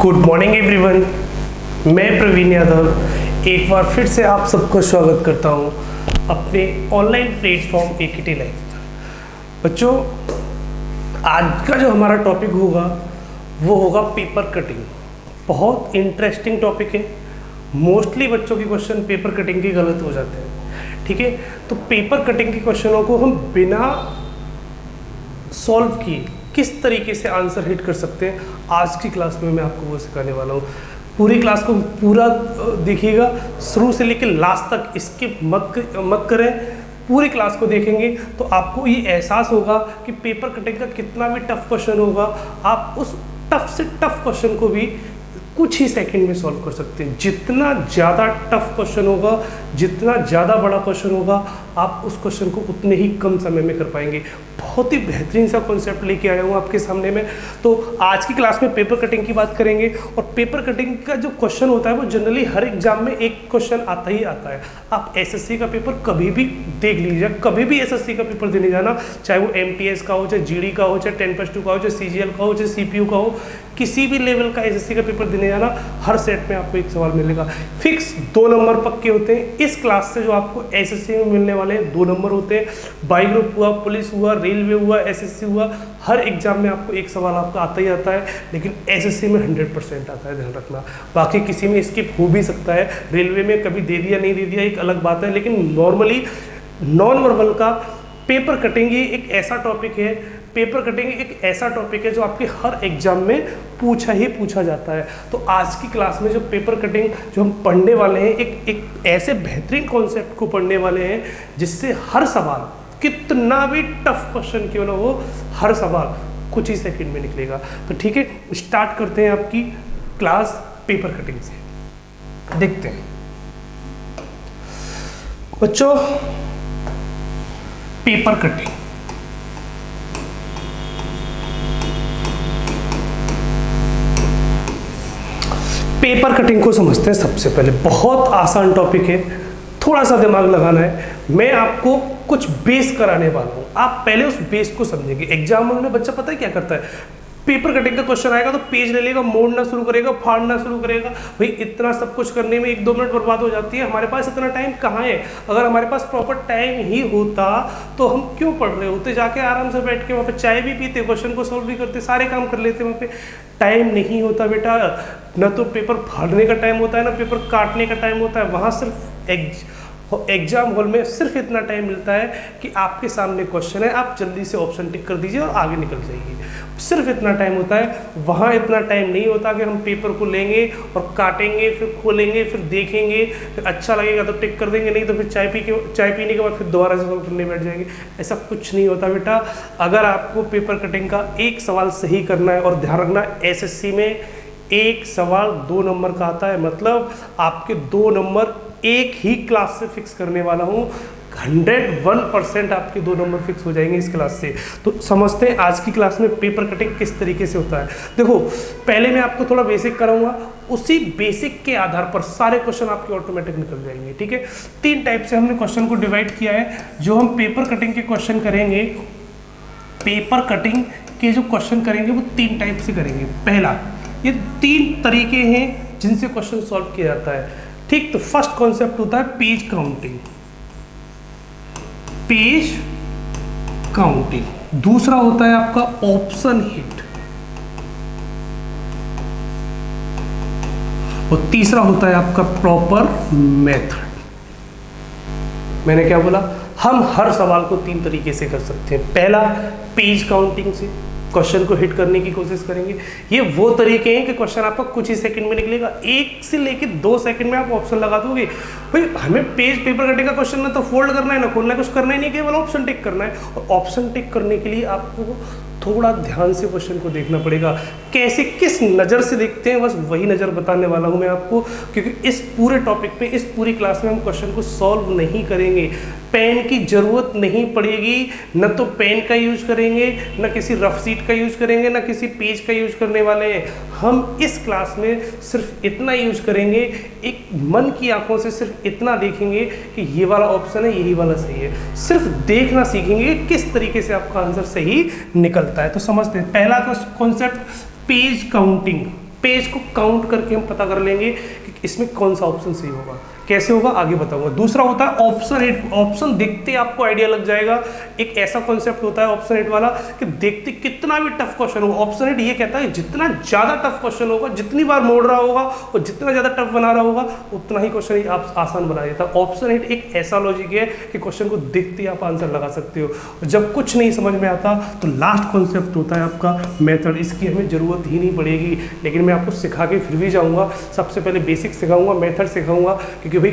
Good morning everyone, मैं प्रवीण यादव एक बार फिर से आप सबको स्वागत करता हूं अपने ऑनलाइन प्लेटफॉर्म एकेटी लाइफ। बच्चों, आज का जो हमारा टॉपिक होगा वो होगा पेपर कटिंग। बहुत इंटरेस्टिंग टॉपिक है। मोस्टली बच्चों के क्वेश्चन पेपर कटिंग के गलत हो जाते हैं, ठीक है। तो पेपर कटिंग के क्वेश्चनों को हम बिना सॉल्व किए किस तरीके से आंसर हिट कर सकते हैं, आज की क्लास में मैं आपको वो सिखाने वाला हूँ। पूरी क्लास को पूरा देखिएगा, शुरू से लेकर लास्ट तक स्किप मत करें। पूरी क्लास को देखेंगे तो आपको ये एहसास होगा कि पेपर कटिंग का कितना भी टफ क्वेश्चन होगा, आप उस टफ से टफ क्वेश्चन को भी कुछ ही सेकंड में सॉल्व कर सकते हैं। जितना ज़्यादा टफ क्वेश्चन होगा, जितना ज़्यादा बड़ा क्वेश्चन होगा, आप उस क्वेश्चन को उतने ही कम समय में कर पाएंगे। बहुत ही बेहतरीन सा कॉन्सेप्ट लेके आया हूँ आपके सामने में। तो आज की क्लास में पेपर कटिंग की बात करेंगे, और पेपर कटिंग का जो क्वेश्चन होता है वो जनरली हर एग्जाम में एक क्वेश्चन आता ही आता है। आप एसएससी का पेपर कभी भी देख लीजिए, कभी भी एसएससी का पेपर देने जाना, चाहे वो एमटीएस का हो, चाहे जीडी का हो, चाहे 10+2 का हो, चाहे सीजीएल का हो, चाहे सीपीयू का हो, किसी भी लेवल का एसएससी का पेपर देने जाना, हर सेट में आपको एक सवाल मिलेगा। फिक्स 2 नंबर पक्के होते हैं। इस क्लास से जो आपको एसएससी में मिलने वाले 2 नंबर होते हैं। बाई ग्रुप हुआ, पुलिस हुआ, रेलवे हुआ, एसएससी हुआ, हर एग्जाम में आपको एक सवाल आपका आता ही आता है, लेकिन एसएससी में 100% आता है, ध्यान रखना। बाकी किसी में स्किप हो भी सकता है, रेलवे में कभी दे दिया नहीं दे दिया एक अलग बात है, लेकिन नॉर्मली नॉन वर्बल का पेपर कटिंग ये एक ऐसा टॉपिक है, पेपर कटिंग एक ऐसा टॉपिक है जो आपके हर एग्जाम में पूछा जाता है। तो आज की क्लास में जो पेपर कटिंग जो हम पढ़ने वाले हैं, एक ऐसे बेहतरीन कॉन्सेप्ट को पढ़ने वाले हैं जिससे हर सवाल, कितना भी टफ क्वेश्चन क्यों ना हो, हर सवाल कुछ ही सेकंड में निकलेगा। तो ठीक है, स्टार्ट करते हैं आपकी क्लास पेपर कटिंग से। देखते हैं बच्चों, पेपर कटिंग। पेपर कटिंग को समझते हैं। सबसे पहले बहुत आसान टॉपिक है, थोड़ा सा दिमाग लगाना है। मैं आपको कुछ बेस कराने वाला हूँ, आप पहले उस बेस को समझेंगे। एग्जाम हॉल में बच्चा पता है क्या करता है, पेपर कटिंग का क्वेश्चन आएगा तो पेज ले लेगा, मोड़ना शुरू करेगा, फाड़ना शुरू करेगा। भाई इतना सब कुछ करने में 1-2 मिनट बर्बाद हो जाती है। हमारे पास इतना टाइम कहाँ है? अगर हमारे पास प्रॉपर टाइम ही होता तो हम क्यों पढ़ रहे होते? जाके आराम से बैठ के वहाँ पे चाय भी पीते, क्वेश्चन को सॉल्व भी करते, सारे काम कर लेते। वहाँ पे टाइम नहीं होता बेटा। न तो पेपर फाड़ने का टाइम होता है, ना पेपर काटने का टाइम होता है। वहाँ सिर्फ एग्जाम हॉल में सिर्फ इतना टाइम मिलता है कि आपके सामने क्वेश्चन है, आप जल्दी से ऑप्शन टिक कर दीजिए और आगे निकल जाइए। सिर्फ इतना टाइम होता है। वहाँ इतना टाइम नहीं होता कि हम पेपर को लेंगे और काटेंगे, फिर खोलेंगे, फिर देखेंगे, फिर अच्छा लगेगा तो टिक कर देंगे, नहीं तो फिर चाय पीने के बाद फिर दोबारा से सॉल्व करने बैठ जाएंगे। ऐसा कुछ नहीं होता बेटा। अगर आपको पेपर कटिंग का एक सवाल सही करना है, और ध्यान रखना एसएससी में एक सवाल 2 नंबर का आता है, मतलब आपके 2 नंबर एक ही क्लास से फिक्स करने वाला हूँ। 101% आपके 2 नंबर फिक्स हो जाएंगे इस क्लास से। तो समझते हैं आज की क्लास में पेपर कटिंग किस तरीके से होता है। देखो, पहले मैं आपको थोड़ा बेसिक कराऊंगा, उसी बेसिक के आधार पर सारे क्वेश्चन आपके ऑटोमेटिक निकल जाएंगे, ठीक है। 3 टाइप से हमने क्वेश्चन को डिवाइड किया है। जो हम पेपर कटिंग के क्वेश्चन करेंगे, पेपर कटिंग के जो क्वेश्चन करेंगे वो 3 टाइप से करेंगे। पहला, ये 3 तरीके हैं जिनसे क्वेश्चन सॉल्व किया जाता है, ठीक। तो फर्स्ट कॉन्सेप्ट होता है पेज काउंटिंग, पेज काउंटिंग। दूसरा होता है आपका ऑप्शन हिट, और तीसरा होता है आपका प्रॉपर मेथड। मैंने क्या बोला? हम हर सवाल को 3 तरीके से कर सकते हैं। पहला, पेज काउंटिंग से क्वेश्चन को हिट करने की कोशिश करेंगे। ये वो तरीके हैं कि क्वेश्चन आपका कुछ ही सेकंड में निकलेगा। 1 से लेके 2 सेकंड में आप ऑप्शन लगा दोगे। भाई हमें पेपर कटिंग का क्वेश्चन ना तो फोल्ड करना है, ना खोलना है, कुछ करना ही नहीं, केवल ऑप्शन टिक करना है। और ऑप्शन टिक करने के लिए आपको थोड़ा ध्यान से क्वेश्चन को देखना पड़ेगा। कैसे, किस नज़र से देखते हैं, बस वही नज़र बताने वाला हूँ मैं आपको, क्योंकि इस पूरे टॉपिक पे, इस पूरी क्लास में हम क्वेश्चन को सॉल्व नहीं करेंगे। पेन की ज़रूरत नहीं पड़ेगी, न तो पेन का यूज करेंगे, न किसी रफ शीट का यूज करेंगे, न किसी पेज का यूज करने वाले हैं। हम इस क्लास में सिर्फ इतना यूज करेंगे, एक मन की आंखों से सिर्फ इतना देखेंगे कि ये वाला ऑप्शन है, यही वाला सही है। सिर्फ देखना सीखेंगे कि किस तरीके से आपका आंसर सही निकलता है। तो समझते हैं, पहला कॉन्सेप्ट पेज काउंटिंग। पेज को काउंट करके हम पता कर लेंगे कि इसमें कौन सा ऑप्शन सही होगा। कैसे होगा आगे बताऊंगा। दूसरा होता है ऑप्शन हिट। ऑप्शन देखते आपको आइडिया लग जाएगा। एक ऐसा कॉन्सेप्ट होता है ऑप्शन हिट वाला कि देखते कितना भी टफ क्वेश्चन हो, ऑप्शन हिट ये कहता है जितना ज्यादा टफ क्वेश्चन होगा, जितनी बार मोड़ रहा होगा और जितना ज्यादा टफ बना रहा होगा, उतना ही क्वेश्चन आप आसान बना देता है। ऑप्शन हिट एक ऐसा लॉजिक है कि क्वेश्चन को देखते ही आप आंसर लगा सकते हो। जब कुछ नहीं समझ में आता तो लास्ट कॉन्सेप्ट होता है आपका मेथड। इसकी हमें जरूरत ही नहीं पड़ेगी, लेकिन मैं आपको सिखा के फिर भी जाऊंगा। सबसे पहले बेसिक सिखाऊंगा, मेथड सिखाऊंगा, क्योंकि भाई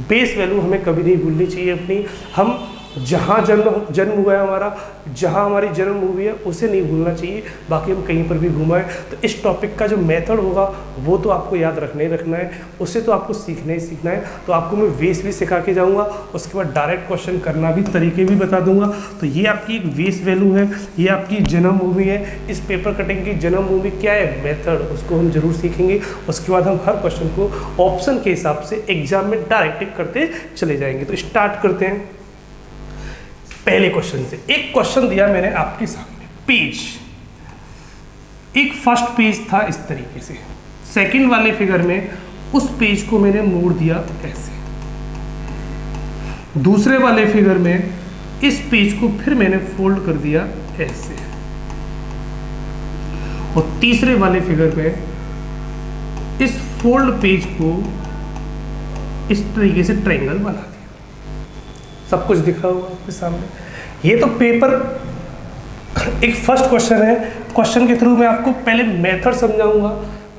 बेस वैल्यू हमें कभी नहीं भूलनी चाहिए अपनी। हम जहाँ जन्म हुआ है हमारा, जहाँ हमारी जन्म हुई है, उसे नहीं भूलना चाहिए। बाकी हम कहीं पर भी घुमाएं तो इस टॉपिक का जो मेथड होगा वो तो आपको याद रखना ही रखना है, उससे तो आपको सीखना ही सीखना है। तो आपको मैं वेस भी सिखा के जाऊँगा, उसके बाद डायरेक्ट क्वेश्चन करना भी तरीके भी बता दूंगा। तो ये आपकी एक वेस वैल्यू है, ये आपकी जन्म मूवी है। इस पेपर कटिंग की जन्म मूवी क्या है, मेथड, उसको हम जरूर सीखेंगे। उसके बाद हम हर क्वेश्चन को ऑप्शन के हिसाब से एग्जाम में डायरेक्ट टिक करते चले जाएंगे। तो स्टार्ट करते हैं पहले क्वेश्चन से। एक क्वेश्चन दिया मैंने आपके सामने, पेज, एक फर्स्ट पेज था इस तरीके से, सेकंड वाले फिगर में उस पेज को मैंने मोड़ दिया ऐसे, दूसरे वाले फिगर में इस पेज को फिर मैंने फोल्ड कर दिया ऐसे, और तीसरे वाले फिगर में इस फोल्ड पेज को इस तरीके से ट्रायंगल बना दिया। सब कुछ दिखा हुआ आपके सामने। ये तो पेपर एक फर्स्ट क्वेश्चन है। क्वेश्चन के थ्रू मैं आपको पहले मेथड समझाऊंगा,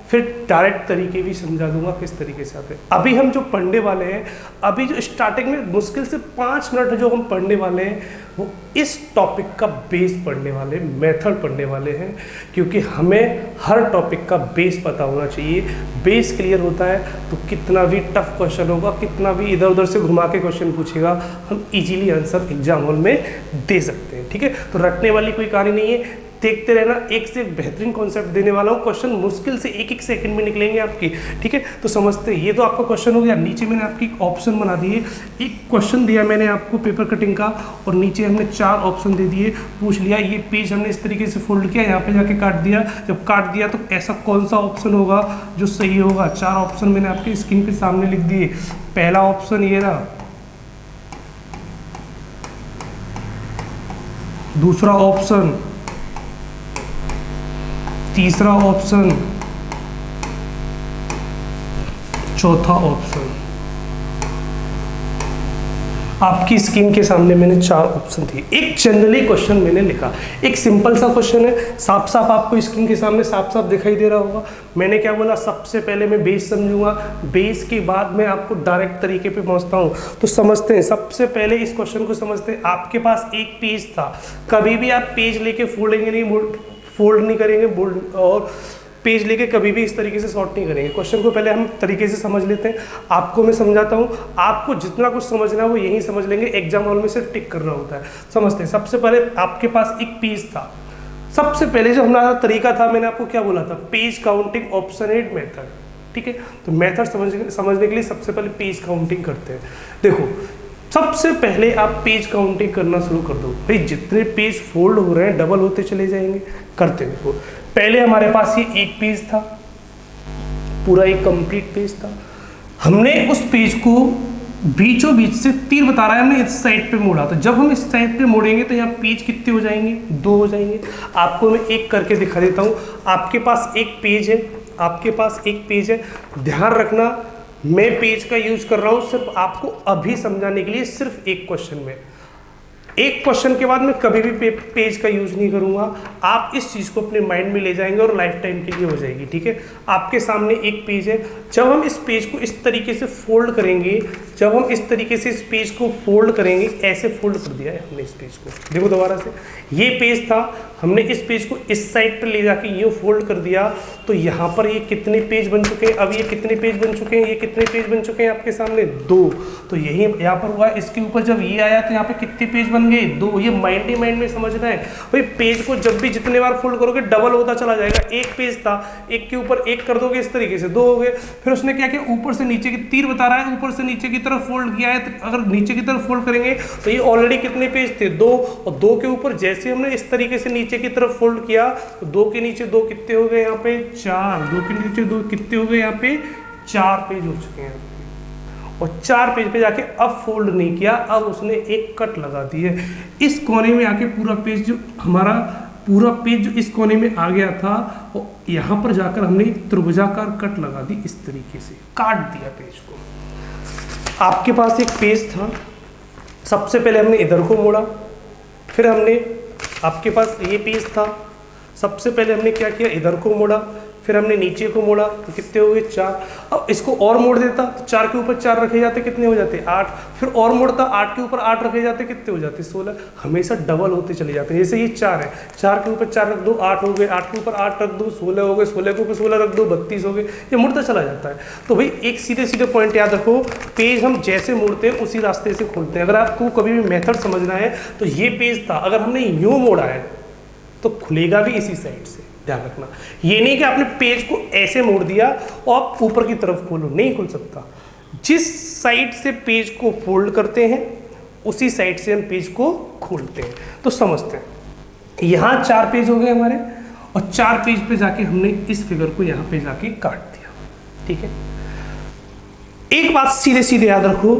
फिर डायरेक्ट तरीके भी समझा दूंगा किस तरीके से आते हैं। अभी हम जो पढ़ने वाले हैं, अभी जो स्टार्टिंग में मुश्किल से 5 मिनट जो हम पढ़ने वाले हैं, वो इस टॉपिक का बेस पढ़ने वाले, मेथड पढ़ने वाले हैं। क्योंकि हमें हर टॉपिक का बेस पता होना चाहिए। बेस क्लियर होता है तो कितना भी टफ क्वेश्चन होगा, कितना भी इधर उधर से घुमा के क्वेश्चन पूछेगा, हम इजीली आंसर एग्जाम हॉल में दे सकते हैं। ठीक है, तो रटने वाली कोई कहानी नहीं है, देखते रहना। एक से एक बेहतरीन कॉन्सेप्ट देने वाला हूँ। क्वेश्चन मुश्किल से एक सेकंड में निकलेंगे आपकी। ठीक है, तो समझते हैं। ये तो आपका क्वेश्चन हो गया। नीचे मैंने आपकी ऑप्शन बना दिए। एक क्वेश्चन दिया मैंने आपको पेपर कटिंग का, और नीचे हमने 4 ऑप्शन दे दिए। पूछ लिया ये पेज हमने इस तरीके से फोल्ड किया, यहाँ पे जाके काट दिया। जब काट दिया तो ऐसा कौन सा ऑप्शन होगा जो सही होगा। 4 ऑप्शन मैंने आपकी स्क्रीन के सामने लिख दिए। पहला ऑप्शन ये रहा, दूसरा ऑप्शन, तीसरा ऑप्शन, चौथा ऑप्शन। आपकी स्क्रीन के सामने मैंने 4 ऑप्शन दिए। एक जनरली क्वेश्चन मैंने लिखा, एक सिंपल सा क्वेश्चन है, साफ साफ आपको स्क्रीन के सामने साफ साफ दिखाई दे रहा होगा। मैंने क्या बोला, सबसे पहले मैं बेस समझूंगा, बेस के बाद मैं आपको डायरेक्ट तरीके पे पहुंचता हूं। तो समझते हैं, सबसे पहले इस क्वेश्चन को समझते हैं। आपके पास एक पेज था, कभी भी आप पेज लेके फोल्डेंगे नहीं, फोल्ड नहीं करेंगे, और पेज लेके कभी भी इस तरीके से सॉर्ट नहीं करेंगे। क्वेश्चन को पहले हम तरीके से समझ लेते हैं। आपको मैं समझाता हूँ, आपको जितना कुछ समझना है वो यही समझ लेंगे। एग्जाम हॉल में सिर्फ टिक करना होता है। समझते हैं। सबसे पहले आपके पास एक पेज था। सबसे पहले जो हमारा तरीका था, मैंने आपको क्या बोला था, page counting option add method. ठीक है, तो मेथड समझने के लिए सबसे पहले पेज काउंटिंग करते हैं। देखो, सबसे पहले आप पेज काउंटिंग करना शुरू कर दो। भाई जितने पेज फोल्ड हो रहे हैं डबल होते चले जाएंगे। करते देखो, पहले हमारे पास ये एक पेज था, पूरा एक कंप्लीट पेज था। हमने उस पेज को बीचों बीच से, तीर बता रहा है, हमने इस साइड पे मोड़ा। तो जब हम इस साइड पे मोड़ेंगे तो यहाँ पेज कितने हो जाएंगे, 2 हो जाएंगे। आपको मैं एक करके दिखा देता हूँ। आपके पास एक पेज है, आपके पास एक पेज है। ध्यान रखना, मैं पेज का यूज कर रहा हूं सिर्फ आपको अभी समझाने के लिए, सिर्फ एक क्वेश्चन में। एक क्वेश्चन के बाद मैं कभी भी पेज का यूज नहीं करूंगा। आप इस चीज को अपने माइंड में ले जाएंगे और लाइफ टाइम के लिए हो जाएगी। ठीक है, आपके सामने एक पेज है। जब हम इस पेज को इस तरीके से फोल्ड करेंगे, जब हम इस तरीके से इस पेज को फोल्ड करेंगे, ऐसे फोल्ड कर दिया है हमने इस पेज को। देखो दोबारा से, ये पेज था, हमने इस पेज को इस साइड पर ले जाके ये फोल्ड कर दिया। तो यहाँ पर ये कितने पेज बन चुके हैं, अब ये कितने पेज बन चुके हैं, ये कितने पेज बन चुके हैं आपके सामने, 2। तो यही यहाँ पर हुआ। इसके ऊपर जब ये आया तो यहाँ पे कितने पेज बन गए, 2। ये माइंड ही माइंड में समझना है। भाई पेज को जब भी जितने बार फोल्ड करोगे डबल होता चला जाएगा। एक पेज था, एक के ऊपर एक कर दोगे इस तरीके से, 2 हो गए। फिर उसने क्या किया, ऊपर से नीचे की, तीर बता रहा है, ऊपर से नीचे की तरफ फोल्ड किया है। तो अगर नीचे की तरफ फोल्ड करेंगे तो ये ऑलरेडी कितने पेज थे, 2। और 2 के ऊपर जैसे हमने इस तरीके से नीचे नीचे की तरफ फोल्ड किया तो 2 के नीचे 2 कितने हो गए यहाँ पे 4, 2 के नीचे 2 कितने हो गए यहाँ पे 4 पेज हो चुके हैं। और 4 पेज पे जाके अब फोल्ड नहीं किया, अब उसने एक कट लगा दी है इस कोने में आके। पूरा पेज जो हमारा पूरा पेज जो इस कोने में आ गया था और यहाँ पर जाकर हमने त्रिभुजाकार कट लगा दी, इस तरीके से काट दिया पेज को। आपके पास एक पेज था, सबसे पहले हमने इधर को मोड़ा, फिर हमने आपके पास ये पेज था, सबसे पहले हमने क्या किया इधर को मोड़ा, फिर हमने नीचे को मोड़ा तो कितने हो गए 4। अब इसको और मोड़ देता तो 4 के ऊपर 4 रखे जाते कितने हो जाते 8, फिर और मोड़ता 8 के ऊपर 8 रखे जाते कितने हो जाते 16। हमेशा डबल होते चले जाते हैं। जैसे ये 4 है, 4 के ऊपर 4 रख दो 8 हो गए, 8 के ऊपर 8 रख दो 16 हो गए, 16 के ऊपर 16 रख दो 32 हो गए, ये मुड़ता चला जाता है। तो भाई एक सीधे सीधे पॉइंट याद रखो, पेज हम जैसे मोड़ते हैं उसी रास्ते से खोलते हैं। अगर आपको कभी भी मेथड समझना है तो ये पेज था, अगर हमने यूँ मोड़ा है तो खुलेगा भी इसी साइड से, ध्यान रखना। ये नहीं कि आपने पेज को ऐसे मोड़ दिया और आप ऊपर की तरफ खोलो, नहीं खुल सकता। जिस साइड से पेज को फोल्ड करते हैं उसी साइड से हम पेज को खोलते हैं। तो समझते हैं, यहाँ 4 पेज हो गए हमारे और 4 पेज पे जाके हमने इस फिगर को यहाँ पे जाके काट दिया, ठीक है। एक बात सीधे सीधे याद रखो,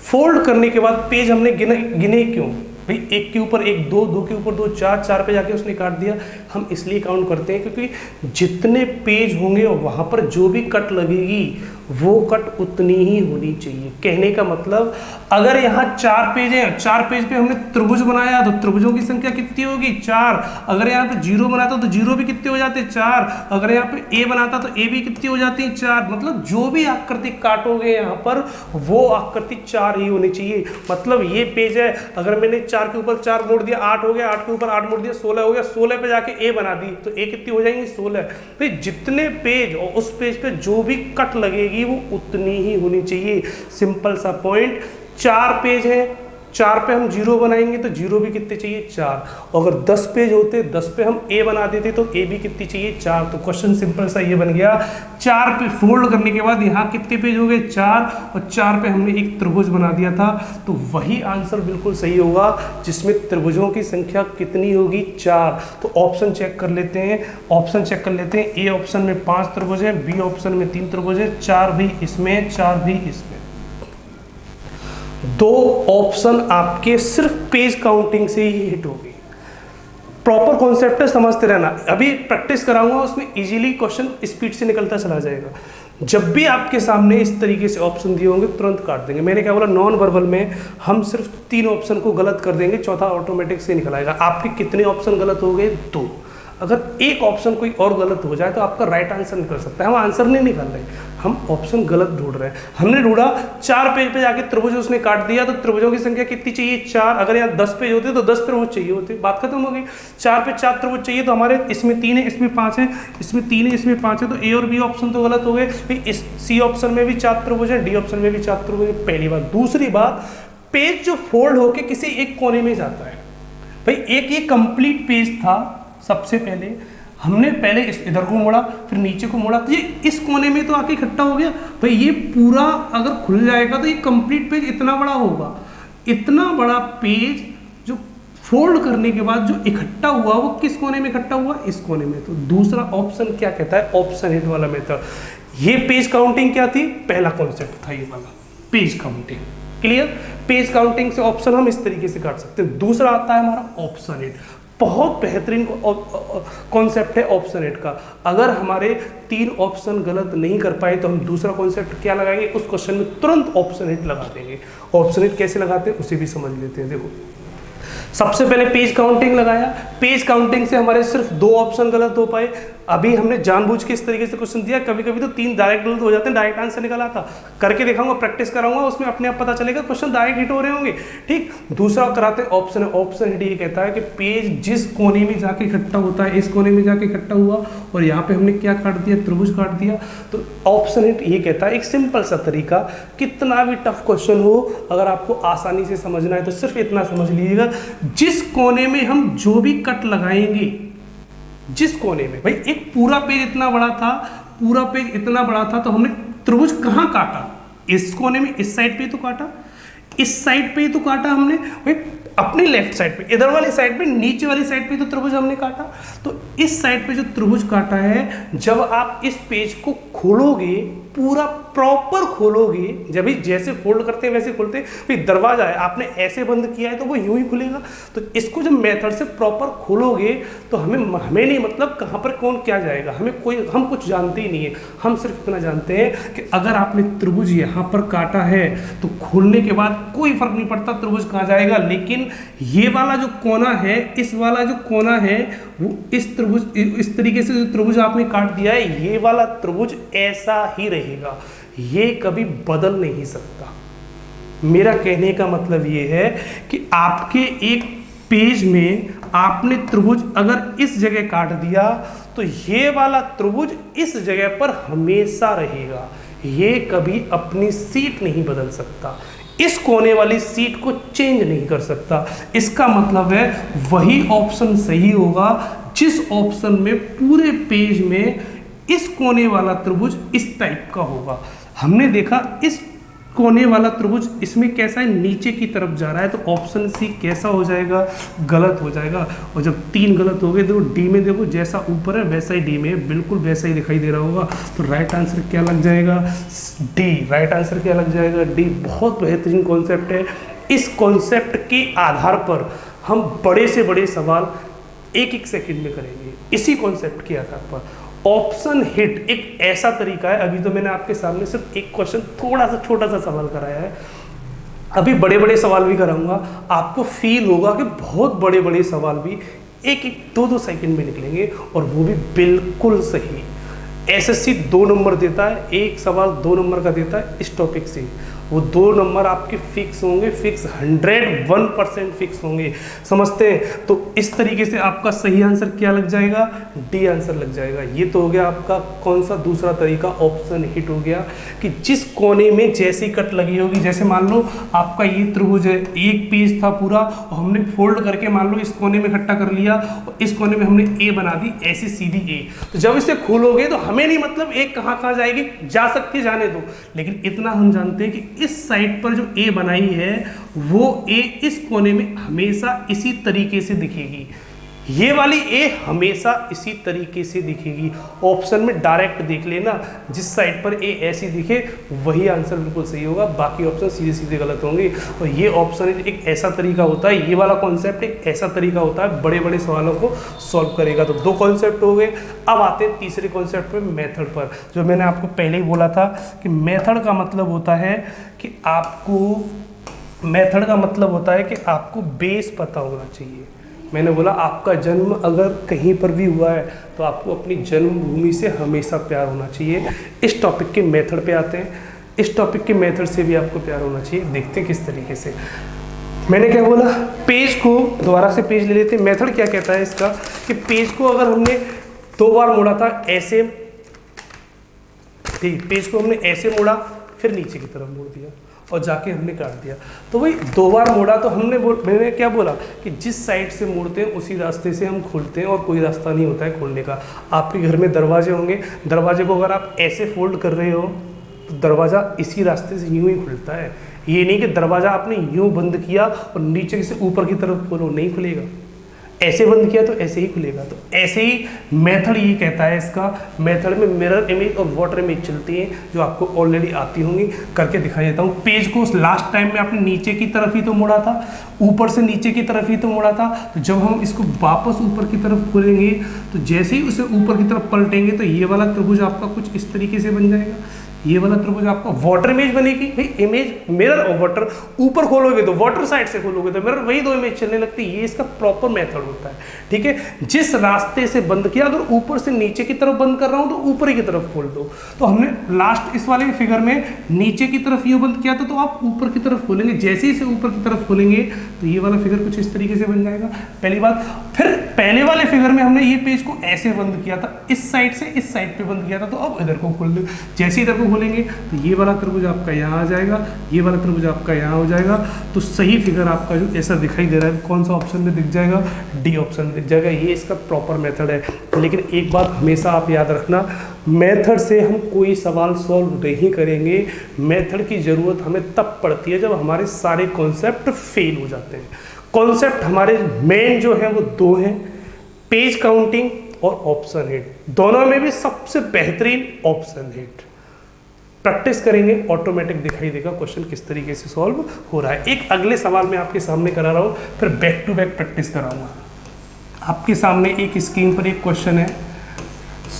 फोल्ड करने के बाद पेज हमने गिने क्यों भाई, 1 के ऊपर 1 2, 2 के ऊपर 2 4, 4 पे जाके उसने काट दिया। हम इसलिए काउंट करते हैं क्योंकि जितने पेज होंगे और वहाँ पर जो भी कट लगेगी वो कट उतनी ही होनी चाहिए। कहने का मतलब अगर यहाँ 4 पेज हैं, 4 पेज पे हमने त्रिभुज बनाया तो त्रिभुजों की संख्या कितनी होगी 4। अगर यहाँ पे 0 बनाता तो 0 भी कितने हो जाते 4। अगर यहाँ पे a बनाता तो a भी कितनी हो जाती है 4। मतलब जो भी आकृति काटोगे यहाँ पर वो आकृति 4 ही होनी चाहिए। मतलब ये पेज है, अगर मैंने 4 के ऊपर 4 मोड़ दिया 8 हो गया, 8 के ऊपर 8 मोड़ दिया 16 हो गया, 16 पे जाके a बना दी तो a कितनी हो जाएंगी 16। भाई जितने पेज और उस पेज पे जो भी कट लगेगी वो उतनी ही होनी चाहिए। सिंपल सा पॉइंट। 4 पेज है, 4 पे हम 0 बनाएंगे तो 0 भी कितने चाहिए 4। अगर 10 पेज होते 10 पे हम a बना देते तो a भी कितनी चाहिए 4। तो क्वेश्चन सिंपल सा ये बन गया। 4 पे फोल्ड करने के बाद यहाँ कितने पेज हो गए 4 और 4 पे हमने एक त्रिभुज बना दिया था। तो वही आंसर बिल्कुल सही होगा जिसमें त्रिभुजों की संख्या कितनी होगी 4। तो ऑप्शन चेक कर लेते हैं, ऑप्शन चेक कर लेते हैं। ए ऑप्शन में 5 त्रिभुज है, बी ऑप्शन में 3 त्रिभुज है, 4 भी इसमें, 4 भी इसमें। 2 ऑप्शन आपके सिर्फ पेज काउंटिंग से ही हिट होगी। प्रॉपर कॉन्सेप्ट है, समझते रहना। अभी प्रैक्टिस कराऊंगा, उसमें इजीली क्वेश्चन स्पीड से निकलता चला जाएगा। जब भी आपके सामने इस तरीके से ऑप्शन दिए होंगे तुरंत काट देंगे। मैंने क्या बोला, नॉन वर्बल में हम सिर्फ 3 ऑप्शन को गलत कर देंगे, चौथा ऑटोमेटिक से निकल आएगा। आपके कितने ऑप्शन गलत हो गए 2। अगर एक ऑप्शन कोई और गलत हो जाए तो आपका राइट आंसर निकल सकता है। हम आंसर नहीं निकाल रहे, हम ऑप्शन गलत ढूंढ रहे हैं। हमने ढूंढा 4 पेज पे जाके त्रिभुज उसने काट दिया तो त्रिभुजों की संख्या कितनी चाहिए 4। अगर यहाँ 10 पेज होते तो 10 त्रिभुज चाहिए होते, बात खत्म हो गई। 4 पे 4 त्रिभुज चाहिए तो हमारे इसमें 3 है, इसमें 5 है, इसमें 3 है, इसमें 5 है, तो ए और बी ऑप्शन तो गलत हो गए। इस सी ऑप्शन में भी 4 त्रिभुज है, डी ऑप्शन में भी 4 त्रिभुज है, पहली बात। दूसरी बात, पेज जो फोल्ड होके किसी एक कोने में जाता है, भाई एक ये कंप्लीट पेज था। सबसे पहले हमने पहले इधर को मोड़ा, फिर नीचे को मोड़ा, तो ये इस कोने में तो आके इकट्ठा हो गया। भाई ये पूरा अगर खुल जाएगा तो ये कंप्लीट पेज इतना बड़ा होगा। इतना बड़ा पेज जो फोल्ड करने के बाद जो इकट्ठा हुआ वो किस कोने में इकट्ठा हुआ, इस कोने में। तो दूसरा ऑप्शन क्या कहता है, ऑप्शन हिट वाला मेथड। ये पेज काउंटिंग क्या थी, पहला कॉन्सेप्ट था ये वाला page counting. Clear. Page counting से ऑप्शन हम इस तरीके से काट सकते हैं। दूसरा आता है हमारा ऑप्शन हिट। बहुत बेहतरीन कॉन्सेप्ट है ऑप्शन हिट का। अगर हमारे 3 ऑप्शन गलत नहीं कर पाए तो हम दूसरा कॉन्सेप्ट क्या लगाएंगे, उस क्वेश्चन में तुरंत ऑप्शन हिट लगा देंगे। ऑप्शन हिट कैसे लगाते हैं उसे भी समझ लेते हैं। देखो, सबसे पहले पेज काउंटिंग लगाया। पेज काउंटिंग से हमारे सिर्फ 2 ऑप्शन गलत हो पाए। अभी हमने जानबूझ के इस तरीके से क्वेश्चन दिया, कभी कभी तो 3 डायरेक्ट गलत हो जाते हैं, डायरेक्ट आंसर निकल आता। करके दिखाऊंगा, प्रैक्टिस कराऊंगा, उसमें अपने आप पता चलेगा क्वेश्चन डायरेक्ट हिट हो रहे होंगे। ठीक। दूसरा कराते हैं ऑप्शन। ऑप्शन हिट ये कहता है कि पेज जिस कोने में जाके इकट्ठा होता है, इस कोने में जाके इकट्ठा हुआ और यहाँ पे हमने क्या काट दिया, त्रिभुज काट दिया। तो ऑप्शन हिट ये कहता है, एक सिंपल सा तरीका, कितना भी टफ क्वेश्चन हो अगर आपको आसानी से समझना है तो सिर्फ इतना समझ लीजिएगा, जिस कोने में हम जो भी कट लगाएंगे, जिस कोने में, भाई एक पूरा पेज इतना बड़ा था, पूरा पेज इतना बड़ा था तो हमने त्रिभुज कहाँ काटा, इस कोने में, इस साइड पे तो काटा, इस साइड पे तो काटा हमने। भाई अपनी लेफ्ट साइड पे, इधर वाली साइड पे, नीचे वाली साइड पे तो त्रिभुज हमने काटा, तो इस साइड पे जो त्रिभुज काटा है, जब आप इस पेज को खोलोगे, पूरा प्रॉपर खोलोगे, जब भी जैसे फोल्ड करते हैं वैसे खोलते हैं, भाई दरवाजा है आपने ऐसे बंद किया है तो वो यूं ही खुलेगा। तो इसको जब मेथड से प्रॉपर खोलोगे तो हमें नहीं मतलब कहाँ पर कौन क्या जाएगा, हम कुछ जानते ही नहीं है। हम सिर्फ इतना जानते हैं कि अगर आपने त्रिभुज यहाँ पर काटा है तो खोलने के बाद कोई फर्क नहीं पड़ता त्रिभुज कहाँ जाएगा, लेकिन ये वाला जो कोना है, इस वाला जो कोना है वो इस त्रिभुज, इस तरीके से जो त्रिभुज आपने काट दिया है, ये वाला त्रिभुज ऐसा ही रहेगा, ये कभी बदल नहीं सकता। मेरा कहने का मतलब ये है कि आपके एक पेज में आपने त्रिभुज अगर इस जगह काट दिया तो ये वाला त्रिभुज इस जगह पर हमेशा रहेगा, ये कभी अपनी सीट नहीं बदल सकता, इस कोने वाली सीट को चेंज नहीं कर सकता। इसका मतलब है वही ऑप्शन सही होगा जिस ऑप्शन में पूरे पेज में इस कोने वाला त्रिभुज इस टाइप का होगा। हमने देखा इस कोने वाला त्रिभुज इसमें कैसा है, नीचे की तरफ जा रहा है, तो ऑप्शन सी कैसा हो जाएगा, गलत हो जाएगा। और जब 3 गलत हो गए तो डी में देखो जैसा ऊपर है वैसा ही डी में है, बिल्कुल वैसा ही दिखाई दे रहा होगा। तो राइट आंसर क्या लग जाएगा, डी। राइट आंसर क्या लग जाएगा, डी। बहुत बेहतरीन कॉन्सेप्ट है। इस कॉन्सेप्ट के आधार पर हम बड़े से बड़े सवाल 1-1 सेकंड में करेंगे, इसी कॉन्सेप्ट के आधार पर। ऑप्शन हिट एक ऐसा तरीका है, अभी तो मैंने आपके सामने सिर्फ एक क्वेश्चन थोड़ा सा छोटा सा सवाल कराया है, अभी बड़े बड़े सवाल भी कराऊंगा, आपको फील होगा कि बहुत बड़े बड़े सवाल भी 1-1, 2-2 सेकंड में निकलेंगे और वो भी बिल्कुल सही। एसएससी 2 नंबर देता है, एक सवाल 2 नंबर का देता है इस टॉपिक से, वो 2 नंबर आपके फिक्स होंगे, फिक्स 101% फिक्स होंगे, समझते हैं। तो इस तरीके से आपका सही आंसर क्या लग जाएगा, डी आंसर लग जाएगा। ये तो हो गया आपका कौन सा दूसरा तरीका, ऑप्शन हिट हो गया, कि जिस कोने में जैसी कट लगी होगी, जैसे मान लो आपका ये त्रिभुज है, एक पेज था पूरा और हमने फोल्ड करके मान लो इस कोने में इकट्ठा कर लिया और इस कोने में हमने ए बना दी, ऐसी सीधी ए। तो जब इसे खोलोगे तो हमें नहीं मतलब ए कहाँ जाएगी, जा सकती है, जाने दो, लेकिन इतना हम जानते हैं कि इस साइड पर जो ए बनाई है वो ए इस कोने में हमेशा इसी तरीके से दिखेगी, ये वाली ए हमेशा इसी तरीके से दिखेगी। ऑप्शन में डायरेक्ट देख लेना, जिस साइड पर ए ऐसी दिखे वही आंसर बिल्कुल सही होगा, बाकी ऑप्शन सीधे सीधे गलत होंगे। और ये ऑप्शन एक ऐसा तरीका होता है, ये वाला कॉन्सेप्ट एक ऐसा तरीका होता है बड़े बड़े सवालों को सॉल्व करेगा। तो 2 कॉन्सेप्ट हो गए, अब आते हैं तीसरे कॉन्सेप्ट पे, मेथड पर। जो मैंने आपको पहले ही बोला था कि मेथड का मतलब होता है कि आपको बेस पता होना चाहिए। मैंने बोला आपका जन्म अगर कहीं पर भी हुआ है तो आपको अपनी जन्मभूमि से हमेशा प्यार होना चाहिए। इस टॉपिक के मेथड पे आते हैं, इस टॉपिक के मेथड से भी आपको प्यार होना चाहिए। देखते हैं किस तरीके से। मैंने क्या बोला, पेज को दोबारा से पेज ले लेते हैं। मेथड क्या कहता है इसका कि पेज को अगर हमने 2 बार मोड़ा था ऐसे, ठीक, पेज को हमने ऐसे मोड़ा फिर नीचे की तरफ मोड़ दिया और जाके हमने काट दिया, तो भाई 2 बार मोड़ा तो मैंने क्या बोला कि जिस साइड से मोड़ते हैं उसी रास्ते से हम खोलते हैं और कोई रास्ता नहीं होता है खोलने का। आपके घर में दरवाजे होंगे, दरवाजे को अगर आप ऐसे फोल्ड कर रहे हो तो दरवाज़ा इसी रास्ते से यूं ही खुलता है। ये नहीं कि दरवाज़ा आपने यूं बंद किया और नीचे से ऊपर की तरफ खोलो, नहीं खुलेगा। ऐसे बंद किया तो ऐसे ही खुलेगा। तो ऐसे ही मेथड ये कहता है, इसका मेथड में मिरर इमेज और वाटर इमेज चलती हैं, जो आपको ऑलरेडी आती होंगी। करके दिखाई देता हूँ। पेज को लास्ट टाइम में आपने नीचे की तरफ ही तो मोड़ा था, ऊपर से नीचे की तरफ ही तो मोड़ा था। तो जब हम इसको वापस ऊपर की तरफ खोलेंगे तो जैसे ही उसे ऊपर की तरफ पलटेंगे तो ये वाला त्रिभुज आपका कुछ इस तरीके से बन जाएगा। ये वाला त्रिभुज आपका वाटर इमेज बनेगी। भाई इमेज मिरर और वाटर, ऊपर खोलोगे तो वाटर साइड से खोलोगे तो मिरर, वही 2 इमेज चलने लगती है। ये इसका प्रॉपर मेथड होता है, ठीक है। जिस रास्ते से बंद किया, अगर ऊपर से नीचे की तरफ बंद कर रहा हूं तो ऊपर ही की तरफ खोल दो। तो हमने लास्ट इस वाले फिगर में नीचे की तरफ ये बंद किया था, तो आप ऊपर की तरफ खोलेंगे। जैसे ही इसे ऊपर की तरफ खोलेंगे तो ये वाला फिगर कुछ इस तरीके से बन जाएगा, पहली बात। फिर पहले वाले फिगर में हमने ये पेज को ऐसे बंद किया था, इस साइड से इस साइड पे बंद किया था, तो अब इधर को खोल दो। जैसे इधर को खोलेंगे तो ये वाला त्रिभुज आपका यहाँ आ जाएगा, ये वाला त्रिभुज आपका यहाँ हो जाएगा। तो सही फिगर आपका जो ऐसा दिखाई दे रहा है, कौन सा ऑप्शन में दिख जाएगा, डी ऑप्शन में दिख जाएगा। ये इसका प्रॉपर मेथड है। लेकिन एक बात हमेशा आप याद रखना, मेथड से हम कोई सवाल सॉल्व नहीं करेंगे। मेथड की ज़रूरत हमें तब पड़ती है जब हमारे सारे कॉन्सेप्ट फेल हो जाते हैं। कॉन्सेप्ट हमारे मेन जो है वो दो हैं, पेज काउंटिंग और ऑप्शन हिट। दोनों में भी सबसे बेहतरीन ऑप्शन हिट। प्रैक्टिस करेंगे ऑटोमेटिक दिखाई देगा क्वेश्चन किस तरीके से सॉल्व हो रहा है। एक अगले सवाल मैं आपके सामने करा रहा हूँ, फिर बैक टू बैक प्रैक्टिस कराऊंगा। आपके सामने एक स्क्रीन पर एक क्वेश्चन है,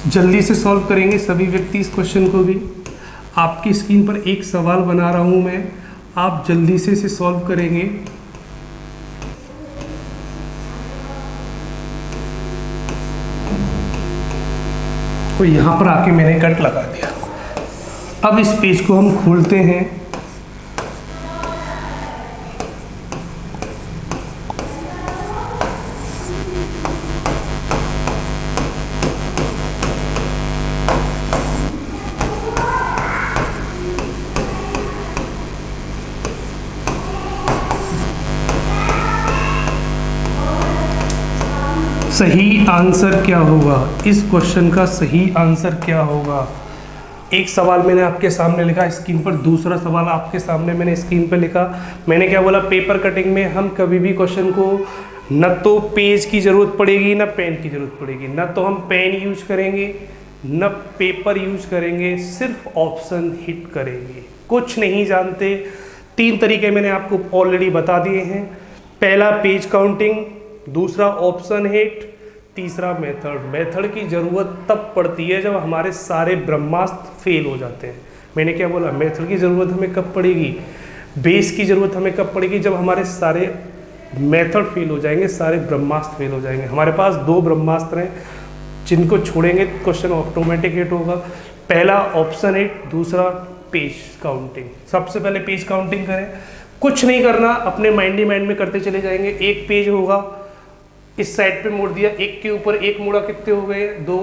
जल्दी से सॉल्व करेंगे सभी व्यक्ति इस क्वेश्चन को भी। आपकी स्क्रीन पर एक सवाल बना रहा हूँ मैं, आप जल्दी से इसे सॉल्व करेंगे। तो यहाँ पर आके मैंने कट लगा दिया। अब इस पेज को हम खोलते हैं। सही आंसर क्या होगा, इस क्वेश्चन का सही आंसर क्या होगा। एक सवाल मैंने आपके सामने लिखा स्क्रीन पर, दूसरा सवाल आपके सामने मैंने स्क्रीन पर लिखा। मैंने क्या बोला, पेपर कटिंग में हम कभी भी क्वेश्चन को न तो पेज की ज़रूरत पड़ेगी न पेन की ज़रूरत पड़ेगी, न तो हम पेन यूज करेंगे न पेपर यूज करेंगे, सिर्फ ऑप्शन हिट करेंगे। कुछ नहीं जानते, 3 तरीके मैंने आपको ऑलरेडी बता दिए हैं। पहला पेज काउंटिंग, दूसरा ऑप्शन हिट, तीसरा मेथड। मेथड की ज़रूरत तब पड़ती है जब हमारे सारे ब्रह्मास्त्र फेल हो जाते हैं। मैंने क्या बोला, मेथड की ज़रूरत हमें कब पड़ेगी, बेस की ज़रूरत हमें कब पड़ेगी, जब हमारे सारे मेथड फेल हो जाएंगे, सारे ब्रह्मास्त्र फेल हो जाएंगे। हमारे पास 2 ब्रह्मास्त्र हैं जिनको छोड़ेंगे क्वेश्चन ऑटोमेटिक हिट होगा। पहला ऑप्शन हिट, दूसरा पेज काउंटिंग। सबसे पहले पेज काउंटिंग करें, कुछ नहीं करना, अपने माइंड ही माइंड में करते चले जाएंगे। एक पेज होगा, इस साइड पे मोड़ दिया, एक के ऊपर एक मोड़ा, कितने हो गए 2,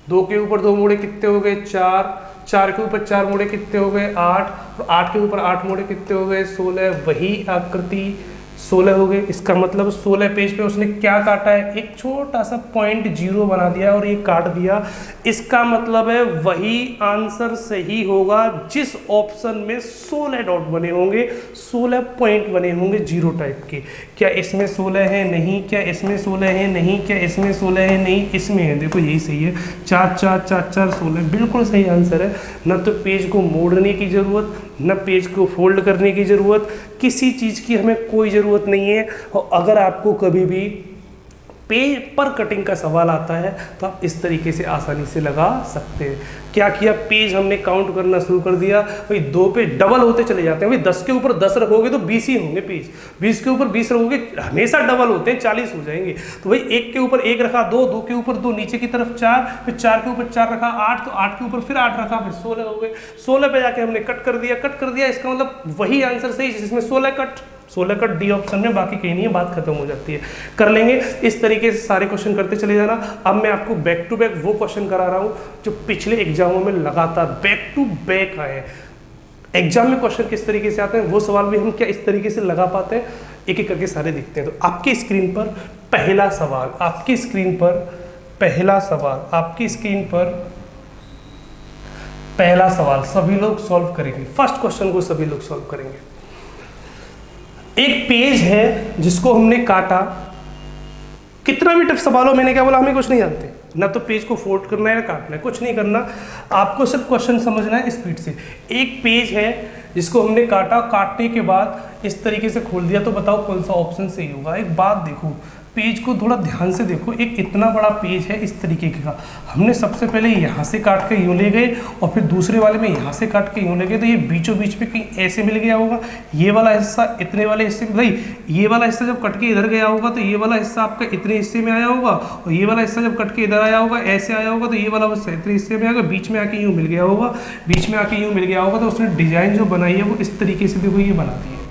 2 के ऊपर 2 मोड़े कितने हो गए 4, 4 के ऊपर 4 मोड़े कितने हो गए 8, और 8 के ऊपर 8 मोड़े कितने हो गए 16। वही आकृति 16 हो गए। इसका मतलब 16 पेज पे उसने क्या काटा है, एक छोटा सा पॉइंट 0 बना दिया और ये काट दिया। इसका मतलब है वही आंसर सही होगा जिस ऑप्शन में 16 डॉट बने होंगे, 16 पॉइंट बने होंगे 0 टाइप के। क्या इसमें 16 है, नहीं। क्या इसमें 16 है, नहीं। क्या इसमें 16 है, नहीं। इसमें है, देखो यही सही है। 4 4 4 4 16 बिल्कुल सही आंसर है। न तो पेज को मोड़ने की ज़रूरत, न पेज को फोल्ड करने की ज़रूरत, किसी चीज़ की हमें कोई ज़रूरत नहीं है। और अगर आपको कभी भी पेपर कटिंग का सवाल आता है तो आप इस तरीके से आसानी से लगा सकते हैं। क्या किया, पेज हमने काउंट करना शुरू कर दिया, भाई 2 पे डबल होते चले जाते हैं। भाई 10 के ऊपर 10 रखोगे तो 20 ही होंगे पेज, 20 के ऊपर 20 रखोगे हमेशा डबल होते हैं, 40 हो जाएंगे। तो भाई 1 के ऊपर 1 रखा 2, 2 के ऊपर 2, नीचे की तरफ 4, फिर 4 के ऊपर 4 रखा 8, तो 8 के ऊपर फिर 8 रखा, फिर 16 हो गए। 16 पे जाके हमने कट कर दिया। इसका मतलब वही आंसर सही जिसमें 16 कट डी ऑप्शन में, बाकी कहीं नहीं है, बात खत्म हो जाती है। कर लेंगे इस तरीके से सारे क्वेश्चन करते चले जाना। अब मैं आपको बैक टू बैक वो क्वेश्चन करा रहा हूँ जो पिछले एग्जामों में लगातार बैक टू बैक आए हैं। एग्जाम में क्वेश्चन किस तरीके से आते हैं, वो सवाल भी हम क्या इस तरीके से लगा पाते हैं, एक एक करके सारे दिखते हैं। तो आपकी स्क्रीन पर पहला सवाल, आपकी स्क्रीन पर पहला सवाल सभी लोग सॉल्व करेंगे। फर्स्ट क्वेश्चन को सभी लोग सॉल्व करेंगे। एक पेज है जिसको हमने काटा, कितना भी टफ सवाल हो, मैंने क्या बोला, हमें कुछ नहीं जानते, ना तो पेज को फोल्ड करना है ना काटना है, कुछ नहीं करना, आपको सिर्फ क्वेश्चन समझना है स्पीड से। एक पेज है जिसको हमने काटा, काटने के बाद इस तरीके से खोल दिया, तो बताओ कौन सा ऑप्शन सही होगा। एक बात देखो, पेज को थोड़ा ध्यान से देखो, एक इतना बड़ा पेज है इस तरीके का, हमने सबसे पहले यहाँ से काट के यूँ ले गए और फिर दूसरे वाले में यहाँ से काट के यूँ ले गए, तो ये बीचों बीच में कहीं ऐसे मिल गया होगा। ये वाला हिस्सा इतने वाले हिस्से में, भाई ये वाला हिस्सा जब कट के इधर गया होगा तो ये वाला हिस्सा आपका इतने हिस्से में आया होगा, और ये वाला हिस्सा जब कट के इधर आया होगा ऐसे आया होगा, तो ये वाला हिस्सा इतने हिस्से में आएगा, बीच में आके यूँ मिल गया होगा, तो उसने डिजाइन जो बनाई है वो इस तरीके से देखो ये बना दी है।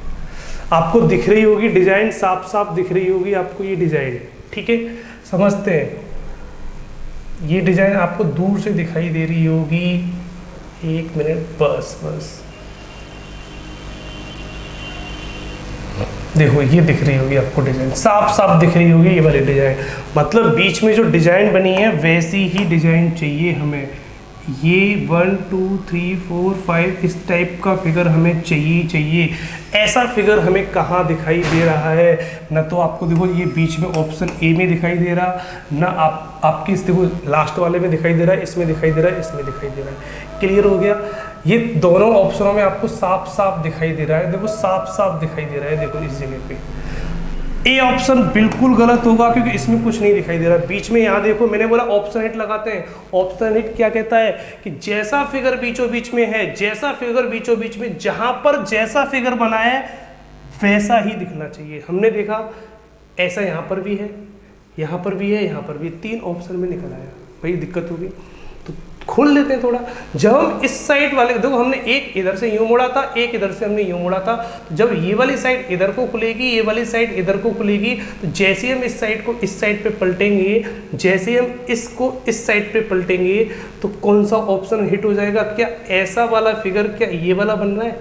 आपको दिख रही होगी डिजाइन, साफ साफ दिख रही होगी आपको ये डिजाइन, ठीक है, समझते हैं। ये डिजाइन आपको दूर से दिखाई दे रही होगी, 1 मिनट बस देखो ये दिख रही होगी आपको डिजाइन, साफ साफ दिख रही होगी ये वाली डिजाइन। मतलब बीच में जो डिजाइन बनी है वैसी ही डिजाइन चाहिए हमें, ये 1 2 3 4 5 इस टाइप का फिगर हमें चाहिए। ऐसा फिगर हमें कहाँ दिखाई दे रहा है? ना तो आपको देखो ये बीच में ऑप्शन ए में दिखाई दे रहा, ना आपकी देखो लास्ट वाले में दिखाई दे रहा है, इसमें दिखाई दे रहा है, इसमें दिखाई दे रहा है। क्लियर हो गया? ये दोनों ऑप्शनों में आपको साफ साफ दिखाई दे रहा है। देखो साफ साफ दिखाई दे रहा है, देखो इस जगह पे। ए ऑप्शन बिल्कुल गलत होगा क्योंकि इसमें कुछ नहीं दिखाई दे रहा। बीच में यहाँ देखो, मैंने बोला ऑप्शन हिट लगाते हैं। ऑप्शन हिट क्या कहता है कि जैसा फिगर बीचों बीच में है, जैसा फिगर बीचों बीच में, जहां पर जैसा फिगर बना है वैसा ही दिखना चाहिए। हमने देखा ऐसा यहाँ पर भी है, यहाँ पर भी है, यहाँ पर भी, 3 ऑप्शन में निकल आया। भाई दिक्कत होगी तो खोल लेते हैं थोड़ा। जब हम इस साइड वाले, देखो हमने एक इधर से यूं मोड़ा था, एक इधर से हमने यूं मोड़ा था, तो जब ये वाली साइड इधर को खुलेगी, ये वाली साइड इधर को खुलेगी, तो जैसे हम इस साइड को इस साइड पे पलटेंगे, जैसे हम इसको इस साइड पे पलटेंगे, तो कौन सा ऑप्शन हिट हो जाएगा? क्या ऐसा वाला फिगर, क्या ये वाला बन रहा है?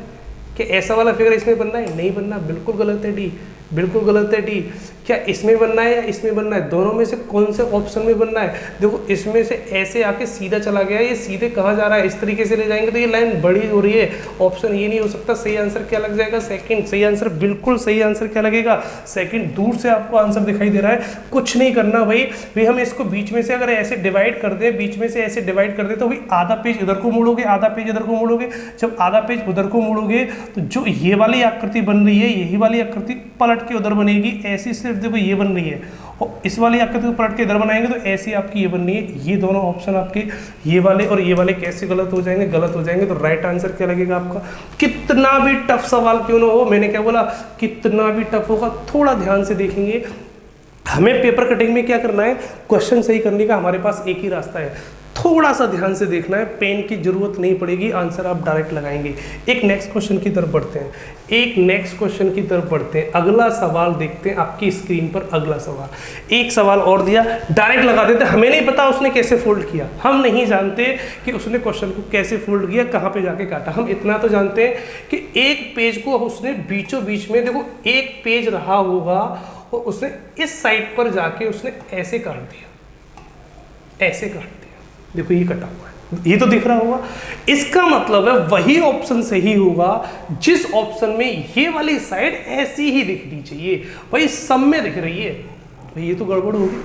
क्या ऐसा वाला फिगर इसमें बनना है? नहीं बनना, बिल्कुल गलत है डी, बिल्कुल गलत है डी। क्या इसमें बनना है या इसमें बनना है? दोनों में से कौन से ऑप्शन में बनना है? देखो इसमें से ऐसे आके सीधा चला गया, ये सीधे कहाँ जा रहा है? इस तरीके से ले जाएंगे तो ये लाइन बड़ी हो रही है। ऑप्शन ये नहीं हो सकता। सही आंसर क्या लग जाएगा? सेकंड। सही आंसर, बिल्कुल सही आंसर क्या लगेगा? सेकंड। दूर से आपको आंसर दिखाई दे रहा है, कुछ नहीं करना भाई। हम इसको बीच में से अगर ऐसे डिवाइड कर दें, बीच में से ऐसे डिवाइड कर दे, तो भाई आधा पेज इधर को मोड़ोगे, आधा पेज इधर को मोड़ोगे। जब आधा पेज उधर को मोड़ोगे तो जो ये वाली आकृति बन रही है, यही वाली आकृति पलट के उधर बनेगी। ऐसी सिर्फ देखो ये बन रही है, और इस वाली आकृति को पलट के इधर बनाएंगे तो ऐसी आपकी ये बननी है। ये दोनों ऑप्शन आपके, ये वाले और ये वाले, कैसे गलत हो जाएंगे? गलत हो जाएंगे। तो राइट आंसर क्या लगेगा आपका? कितना भी टफ सवाल क्यों ना हो, मैंने क्या बोला, कितना भी टफ होगा, थोड़ा ध्यान से देखेंगे। हमें पेपर कटिंग में क्या करना है? क्वेश्चन सही करने का हमारे पास एक ही रास्ता है, थोड़ा सा ध्यान से देखना है। पेन की जरूरत नहीं पड़ेगी, आंसर आप डायरेक्ट लगाएंगे। एक नेक्स्ट क्वेश्चन की तरफ बढ़ते हैं, एक नेक्स्ट क्वेश्चन की तरफ बढ़ते हैं। अगला सवाल देखते हैं आपकी स्क्रीन पर। अगला सवाल, एक सवाल और दिया, डायरेक्ट लगा देते। हमें नहीं पता उसने कैसे फोल्ड किया, हम नहीं जानते कि उसने क्वेश्चन को कैसे फोल्ड किया, कहाँ पे जाके काटा। हम इतना तो जानते हैं कि एक पेज को उसने बीचों बीच में, देखो एक पेज रहा होगा और उसने इस साइड पर जाके उसने ऐसे काट दिया, ऐसे काट दिया। देखो ये कटा हुआ है, ये तो दिख रहा होगा। इसका मतलब है वही ऑप्शन सही होगा जिस ऑप्शन में ये वाली साइड ऐसी ही दिखनी चाहिए। भाई सब में दिख रही है, भाई ये तो गड़बड़ होगी।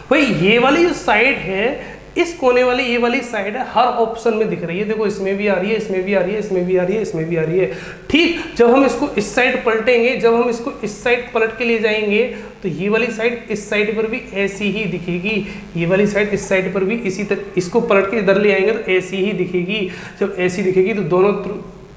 भाई ये वाली जो साइड है, इस कोने वाली ये वाली साइड है, हर ऑप्शन में दिख रही है। देखो इसमें भी आ रही है, इसमें भी आ रही है, इसमें भी आ रही है, इसमें भी आ रही है। ठीक, जब हम इसको इस साइड पलटेंगे, जब हम इसको इस साइड पलट के ले जाएंगे, तो ये वाली साइड इस साइड पर भी ऐसी ही दिखेगी, ये वाली साइड इस साइड पर भी इसी तरह। इसको पलट के इधर ले आएंगे तो ऐसी ही दिखेगी। जब ऐसी दिखेगी तो दोनों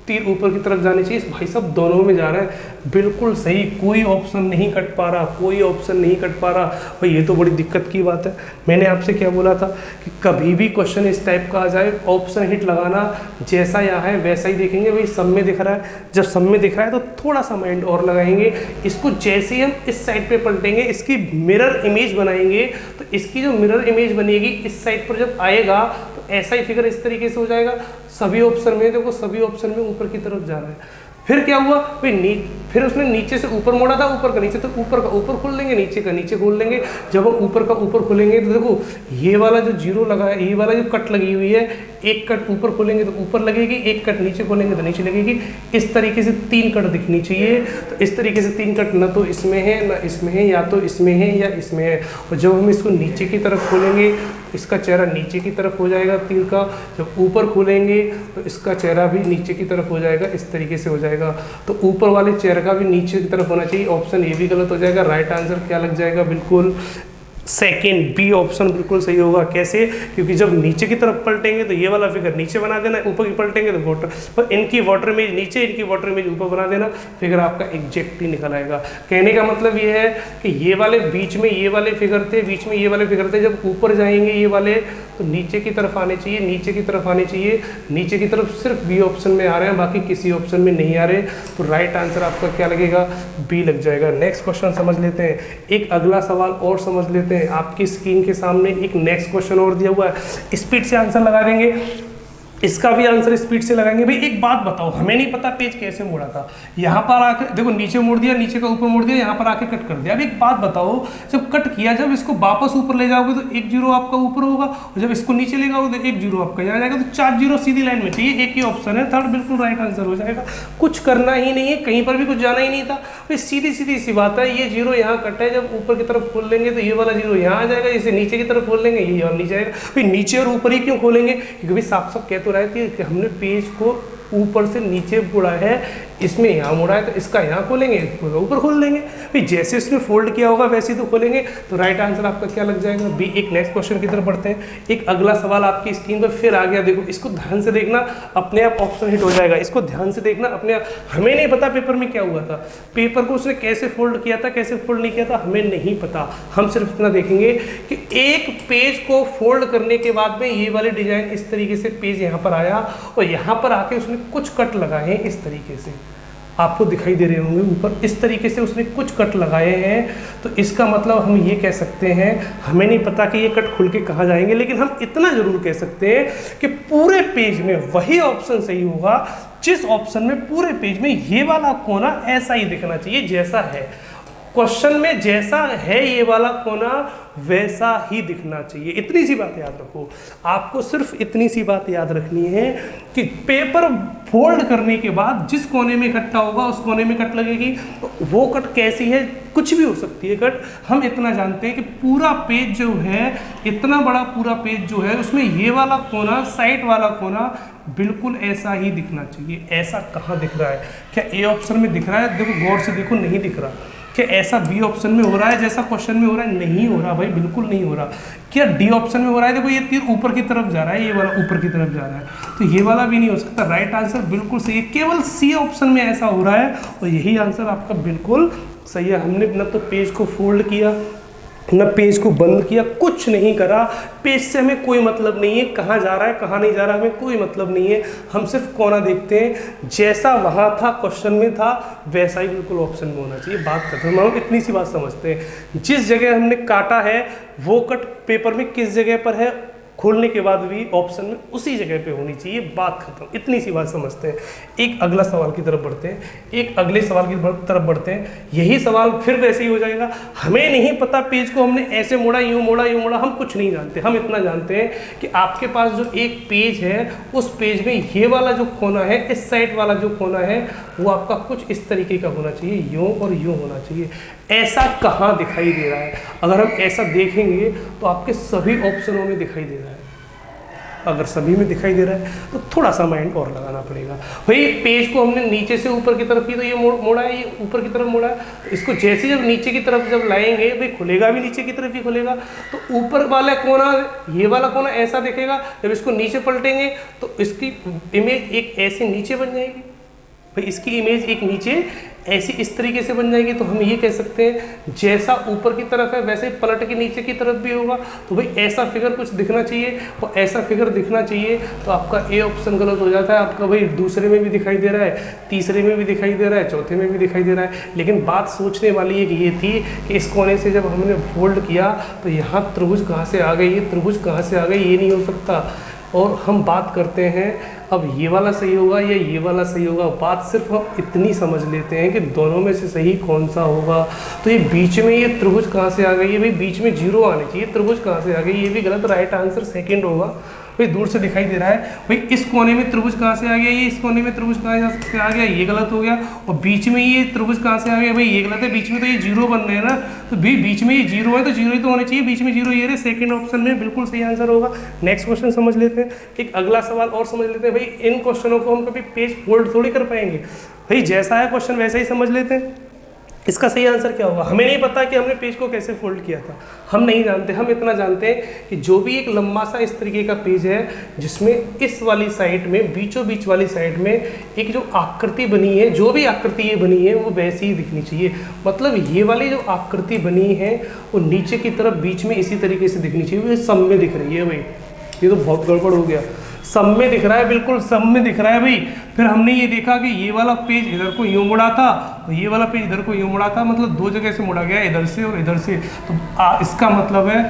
तीर ऊपर की तरफ जाने चाहिए। भाई साहब दोनों में जा रहा है, बिल्कुल सही। कोई ऑप्शन नहीं कट पा रहा, कोई ऑप्शन नहीं कट पा रहा। भाई ये तो बड़ी दिक्कत की बात है। मैंने आपसे क्या बोला था कि कभी भी क्वेश्चन इस टाइप का आ जाए, ऑप्शन हिट लगाना, जैसा यहाँ है वैसा ही देखेंगे। भाई सब में दिख रहा है, जब सब में दिख रहा है तो थोड़ा सा माइंड और लगाएंगे। इसको जैसे ही हम इस साइड पे पलटेंगे, इसकी मिरर इमेज बनाएंगे, तो इसकी जो मिरर इमेज बनेगी इस साइड पर जब आएगा तो ऐसा ही फिगर इस तरीके से हो जाएगा। सभी ऑप्शन में देखो, सभी ऑप्शन में ऊपर की तरफ जा रहा है। फिर क्या हुआ भाई, फिर उसने नीचे से ऊपर मोड़ा था, ऊपर का नीचे, तो ऊपर का ऊपर खोल लेंगे, नीचे का नीचे खोल लेंगे। जब हम ऊपर का ऊपर खोलेंगे तो देखो ये वाला जो जीरो लगा है, ये वाला जो कट लगी हुई है, एक कट ऊपर खोलेंगे तो ऊपर लगेगी, एक कट नीचे खोलेंगे तो नीचे लगेगी। इस तरीके से 3 कट दिखनी चाहिए। तो इस तरीके से 3 कट ना तो इसमें है ना इसमें है, या तो इसमें है या इसमें है। और जब हम इसको नीचे की तरफ खोलेंगे, इसका चेहरा नीचे की तरफ हो जाएगा तीर का। जब ऊपर खोलेंगे तो इसका चेहरा भी नीचे की तरफ हो जाएगा, इस तरीके से हो जाएगा। तो ऊपर वाले चेहरे का भी नीचे की तरफ होना चाहिए। ऑप्शन ए भी गलत हो जाएगा। राइट आंसर क्या लग जाएगा? बिल्कुल सेकेंड बी ऑप्शन बिल्कुल सही होगा। कैसे? क्योंकि जब नीचे की तरफ पलटेंगे तो ये वाला फिगर नीचे बना देना, ऊपर की पलटेंगे तो वाटर, पर इनकी वाटर इमेज नीचे, इनकी वाटर इमेज ऊपर बना देना, फिगर आपका एग्जैक्टली निकल आएगा। कहने का मतलब ये है कि ये वाले बीच में ये वाले फिगर थे, बीच में ये वाले फिगर थे, जब ऊपर जाएंगे ये वाले तो नीचे की तरफ आने चाहिए, नीचे की तरफ आने चाहिए। नीचे की तरफ सिर्फ बी ऑप्शन में आ रहे हैं, बाकी किसी ऑप्शन में नहीं आ रहे। तो राइट आंसर आपका क्या लगेगा? बी लग जाएगा। नेक्स्ट क्वेश्चन समझ लेते हैं, एक अगला सवाल और समझ लेते हैं। आपकी स्क्रीन के सामने एक नेक्स्ट क्वेश्चन और दिया हुआ है, स्पीड से आंसर लगा देंगे। इसका भी आंसर स्पीड से लगाएंगे। भाई एक बात बताओ, हमें नहीं पता पेज कैसे मोड़ा था, यहाँ पर आकर देखो नीचे मोड़ दिया, नीचे का ऊपर मोड़ दिया, यहाँ पर आके कट कर दिया। अब एक बात बताओ, जब कट किया, जब इसको वापस ऊपर ले जाओगे तो 1 0 आपका ऊपर होगा, और जब इसको नीचे ले जाओगे तो 1 0 आपका यहाँ जाएगा, तो 4 0 सीधी लाइन में चाहिए। एक ही ऑप्शन है, थर्ड बिल्कुल राइट आंसर हो जाएगा। कुछ करना ही नहीं है, कहीं पर भी कुछ जाना ही नहीं था। भाई सीधी सीधी सी बात है, ये 0 यहाँ कटा है, जब ऊपर की तरफ खोल लेंगे तो ये वाला 0 यहाँ आ जाएगा, इसे नीचे की तरफ खोल लेंगे ये और नीचे आएगा। भाई नीचे और ऊपर ही क्यों खोलेंगे, क्योंकि भाई साफ साफ कह तो रहा है कि हमने पेज को ऊपर से नीचे मुड़ा है, इसमें यहाँ मुड़ा है, तो इसका यहाँ खोलेंगे, ऊपर खोल देंगे। फिर जैसे इसने फोल्ड किया होगा वैसे ही तो खोलेंगे, तो राइट आंसर आपका क्या लग जाएगा बी। एक नेक्स्ट क्वेश्चन की तरफ बढ़ते हैं। एक अगला सवाल आपकी स्क्रीन पर फिर आ गया, देखो इसको ध्यान से देखना, अपने आप ऑप्शन हिट हो जाएगा। इसको ध्यान से देखना अपने आप। हमें नहीं पता पेपर में क्या हुआ था, पेपर को उसने कैसे फोल्ड किया था, कैसे फोल्ड नहीं किया था, हमें नहीं पता। हम सिर्फ इतना देखेंगे कि एक पेज को फोल्ड करने के बाद में ये वाली डिजाइन इस तरीके से पेज यहाँ पर आया, और यहाँ पर आके उसने कुछ कट लगाए हैं इस तरीके से, आपको दिखाई दे रहे होंगे ऊपर, इस तरीके से उसने कुछ कट लगाए हैं। तो इसका मतलब हम ये कह सकते हैं, हमें नहीं पता कि ये कट खुल के कहाँ जाएंगे, लेकिन हम इतना जरूर कह सकते हैं कि पूरे पेज में वही ऑप्शन सही होगा जिस ऑप्शन में पूरे पेज में ये वाला कोना ऐसा ही दिखना चाहिए जैसा है क्वेश्चन में, जैसा है ये वाला कोना वैसा ही दिखना चाहिए। इतनी सी बात याद रखो, आपको सिर्फ इतनी सी बात याद रखनी है कि पेपर फोल्ड करने के बाद जिस कोने में इकट्ठा होगा उस कोने में कट लगेगी। वो कट कैसी है, कुछ भी हो सकती है कट। हम इतना जानते हैं कि पूरा पेज जो है, इतना बड़ा पूरा पेज जो है, उसमें ये वाला कोना, साइड वाला कोना बिल्कुल ऐसा ही दिखना चाहिए। ऐसा कहाँ दिख रहा है, क्या ए ऑप्शन में दिख रहा है? देखो गौर से देखो, नहीं दिख रहा। क्या ऐसा बी ऑप्शन में हो रहा है जैसा क्वेश्चन में हो रहा है? नहीं हो रहा भाई, बिल्कुल नहीं हो रहा। क्या डी ऑप्शन में हो रहा है? देखो ये तीर ऊपर की तरफ जा रहा है, ये वाला ऊपर की तरफ जा रहा है, तो ये वाला भी नहीं हो सकता। राइट आंसर बिल्कुल सही है, केवल सी ऑप्शन में ऐसा हो रहा है, और यही आंसर आपका बिल्कुल सही है। हमने न तो पेज को फोल्ड किया, न पेज को बंद किया, कुछ नहीं करा। पेज से हमें कोई मतलब नहीं है, कहाँ जा रहा है कहाँ नहीं जा रहा, हमें कोई मतलब नहीं है। हम सिर्फ कोना देखते हैं, जैसा वहाँ था क्वेश्चन में था वैसा ही बिल्कुल ऑप्शन में होना चाहिए। बात खत्म। हम इतनी सी बात समझते हैं, जिस जगह हमने काटा है वो कट पेपर में किस जगह पर है, खोलने के बाद भी ऑप्शन में उसी जगह पे होनी चाहिए। बात खत्म। इतनी सी बात समझते हैं। एक अगला सवाल की तरफ बढ़ते हैं, एक अगले सवाल की तरफ बढ़ते हैं। यही सवाल फिर वैसे ही हो जाएगा। हमें नहीं पता पेज को हमने ऐसे मोड़ा, यूँ मोड़ा, यूँ मोड़ा, हम कुछ नहीं जानते। हम इतना जानते हैं कि आपके पास जो एक पेज है, उस पेज में ये वाला जो कोना है, इस साइड वाला जो कोना है, वो आपका कुछ इस तरीके का होना चाहिए, यूँ और यूँ होना चाहिए। ऐसा कहाँ दिखाई दे रहा है? अगर हम ऐसा देखेंगे तो आपके सभी ऑप्शनों में दिखाई दे रहा है। अगर सभी में दिखाई दे रहा है तो थोड़ा सा माइंड और लगाना पड़ेगा। भाई पेज को हमने नीचे से ऊपर की तरफ की, तो ये मोड़ा है, ये ऊपर की तरफ मोड़ा है, तो इसको जैसे जब नीचे की तरफ जब लाएंगे, भाई खुलेगा भी नीचे की तरफ ही खुलेगा, तो ऊपर वाला कोना, ये वाला कोना ऐसा दिखेगा। जब इसको नीचे पलटेंगे तो इसकी इमेज एक ऐसे नीचे बन जाएगी। भाई इसकी इमेज एक नीचे ऐसी इस तरीके से बन जाएगी। तो हम ये कह सकते हैं जैसा ऊपर की तरफ है वैसे ही पलट के नीचे की तरफ भी होगा। तो भाई ऐसा फिगर कुछ दिखना चाहिए, और ऐसा फिगर दिखना चाहिए। तो आपका ए ऑप्शन गलत हो जाता है। आपका भाई दूसरे में भी दिखाई दे रहा है, तीसरे में भी दिखाई दे रहा है, चौथे में भी दिखाई दे रहा है। लेकिन बात सोचने वाली एक ये थी कि इस कोने से जब हमने फोल्ड किया तो यहाँ त्रिभुज कहाँ से आ गई, ये त्रिभुज कहाँ से आ गई, ये नहीं हो सकता। और हम बात करते हैं अब ये वाला सही होगा या ये वाला सही होगा। बात सिर्फ हम इतनी समझ लेते हैं कि दोनों में से सही कौन सा होगा। तो ये बीच में ये त्रिभुज कहाँ से आ गई है? भाई बीच में 0 आनी चाहिए, त्रिभुज कहाँ से आ गई? ये भी गलत। राइट आंसर सेकंड होगा। भाई दूर से दिखाई दे रहा है, भाई इस कोने में त्रिभुज कहाँ से आ गया, ये इस कोने में त्रिभुज कहाँ से आ गया, ये गलत हो गया। और बीच में ये त्रिभुज कहाँ से आ गया, भाई ये गलत है। बीच में तो ये 0 बन रहे हैं ना, तो बीच में ये 0 है तो 0 ही तो होने चाहिए। बीच में 0 ये रहे, सेकंड ऑप्शन में बिल्कुल सही आंसर होगा। नेक्स्ट क्वेश्चन समझ लेते हैं। एक अगला सवाल और समझ लेते हैं। भाई इन क्वेश्चनों को हम कभी पेज फोल्ड थोड़ी कर पाएंगे, भाई जैसा है क्वेश्चन वैसे ही समझ लेते हैं। इसका सही आंसर क्या होगा? हमें नहीं पता कि हमने पेज को कैसे फोल्ड किया था, हम नहीं जानते। हम इतना जानते हैं कि जो भी एक लंबा सा इस तरीके का पेज है, जिसमें इस वाली साइड में, बीचों बीच वाली साइड में एक जो आकृति बनी है, जो भी आकृति ये बनी है वो वैसी ही दिखनी चाहिए। मतलब ये वाली जो आकृति बनी है वो नीचे की तरफ बीच में इसी तरीके से दिखनी चाहिए। ये सब में दिख रही है भाई, ये तो बहुत गड़बड़ हो गया। सब में दिख रहा है, बिल्कुल सब में दिख रहा है भाई। फिर हमने ये देखा कि ये वाला पेज इधर को यूँ मुड़ा था, तो ये वाला पेज इधर को यूँ मुड़ा था, मतलब 2 जगह से मुड़ा गया, इधर से और इधर से। तो इसका मतलब है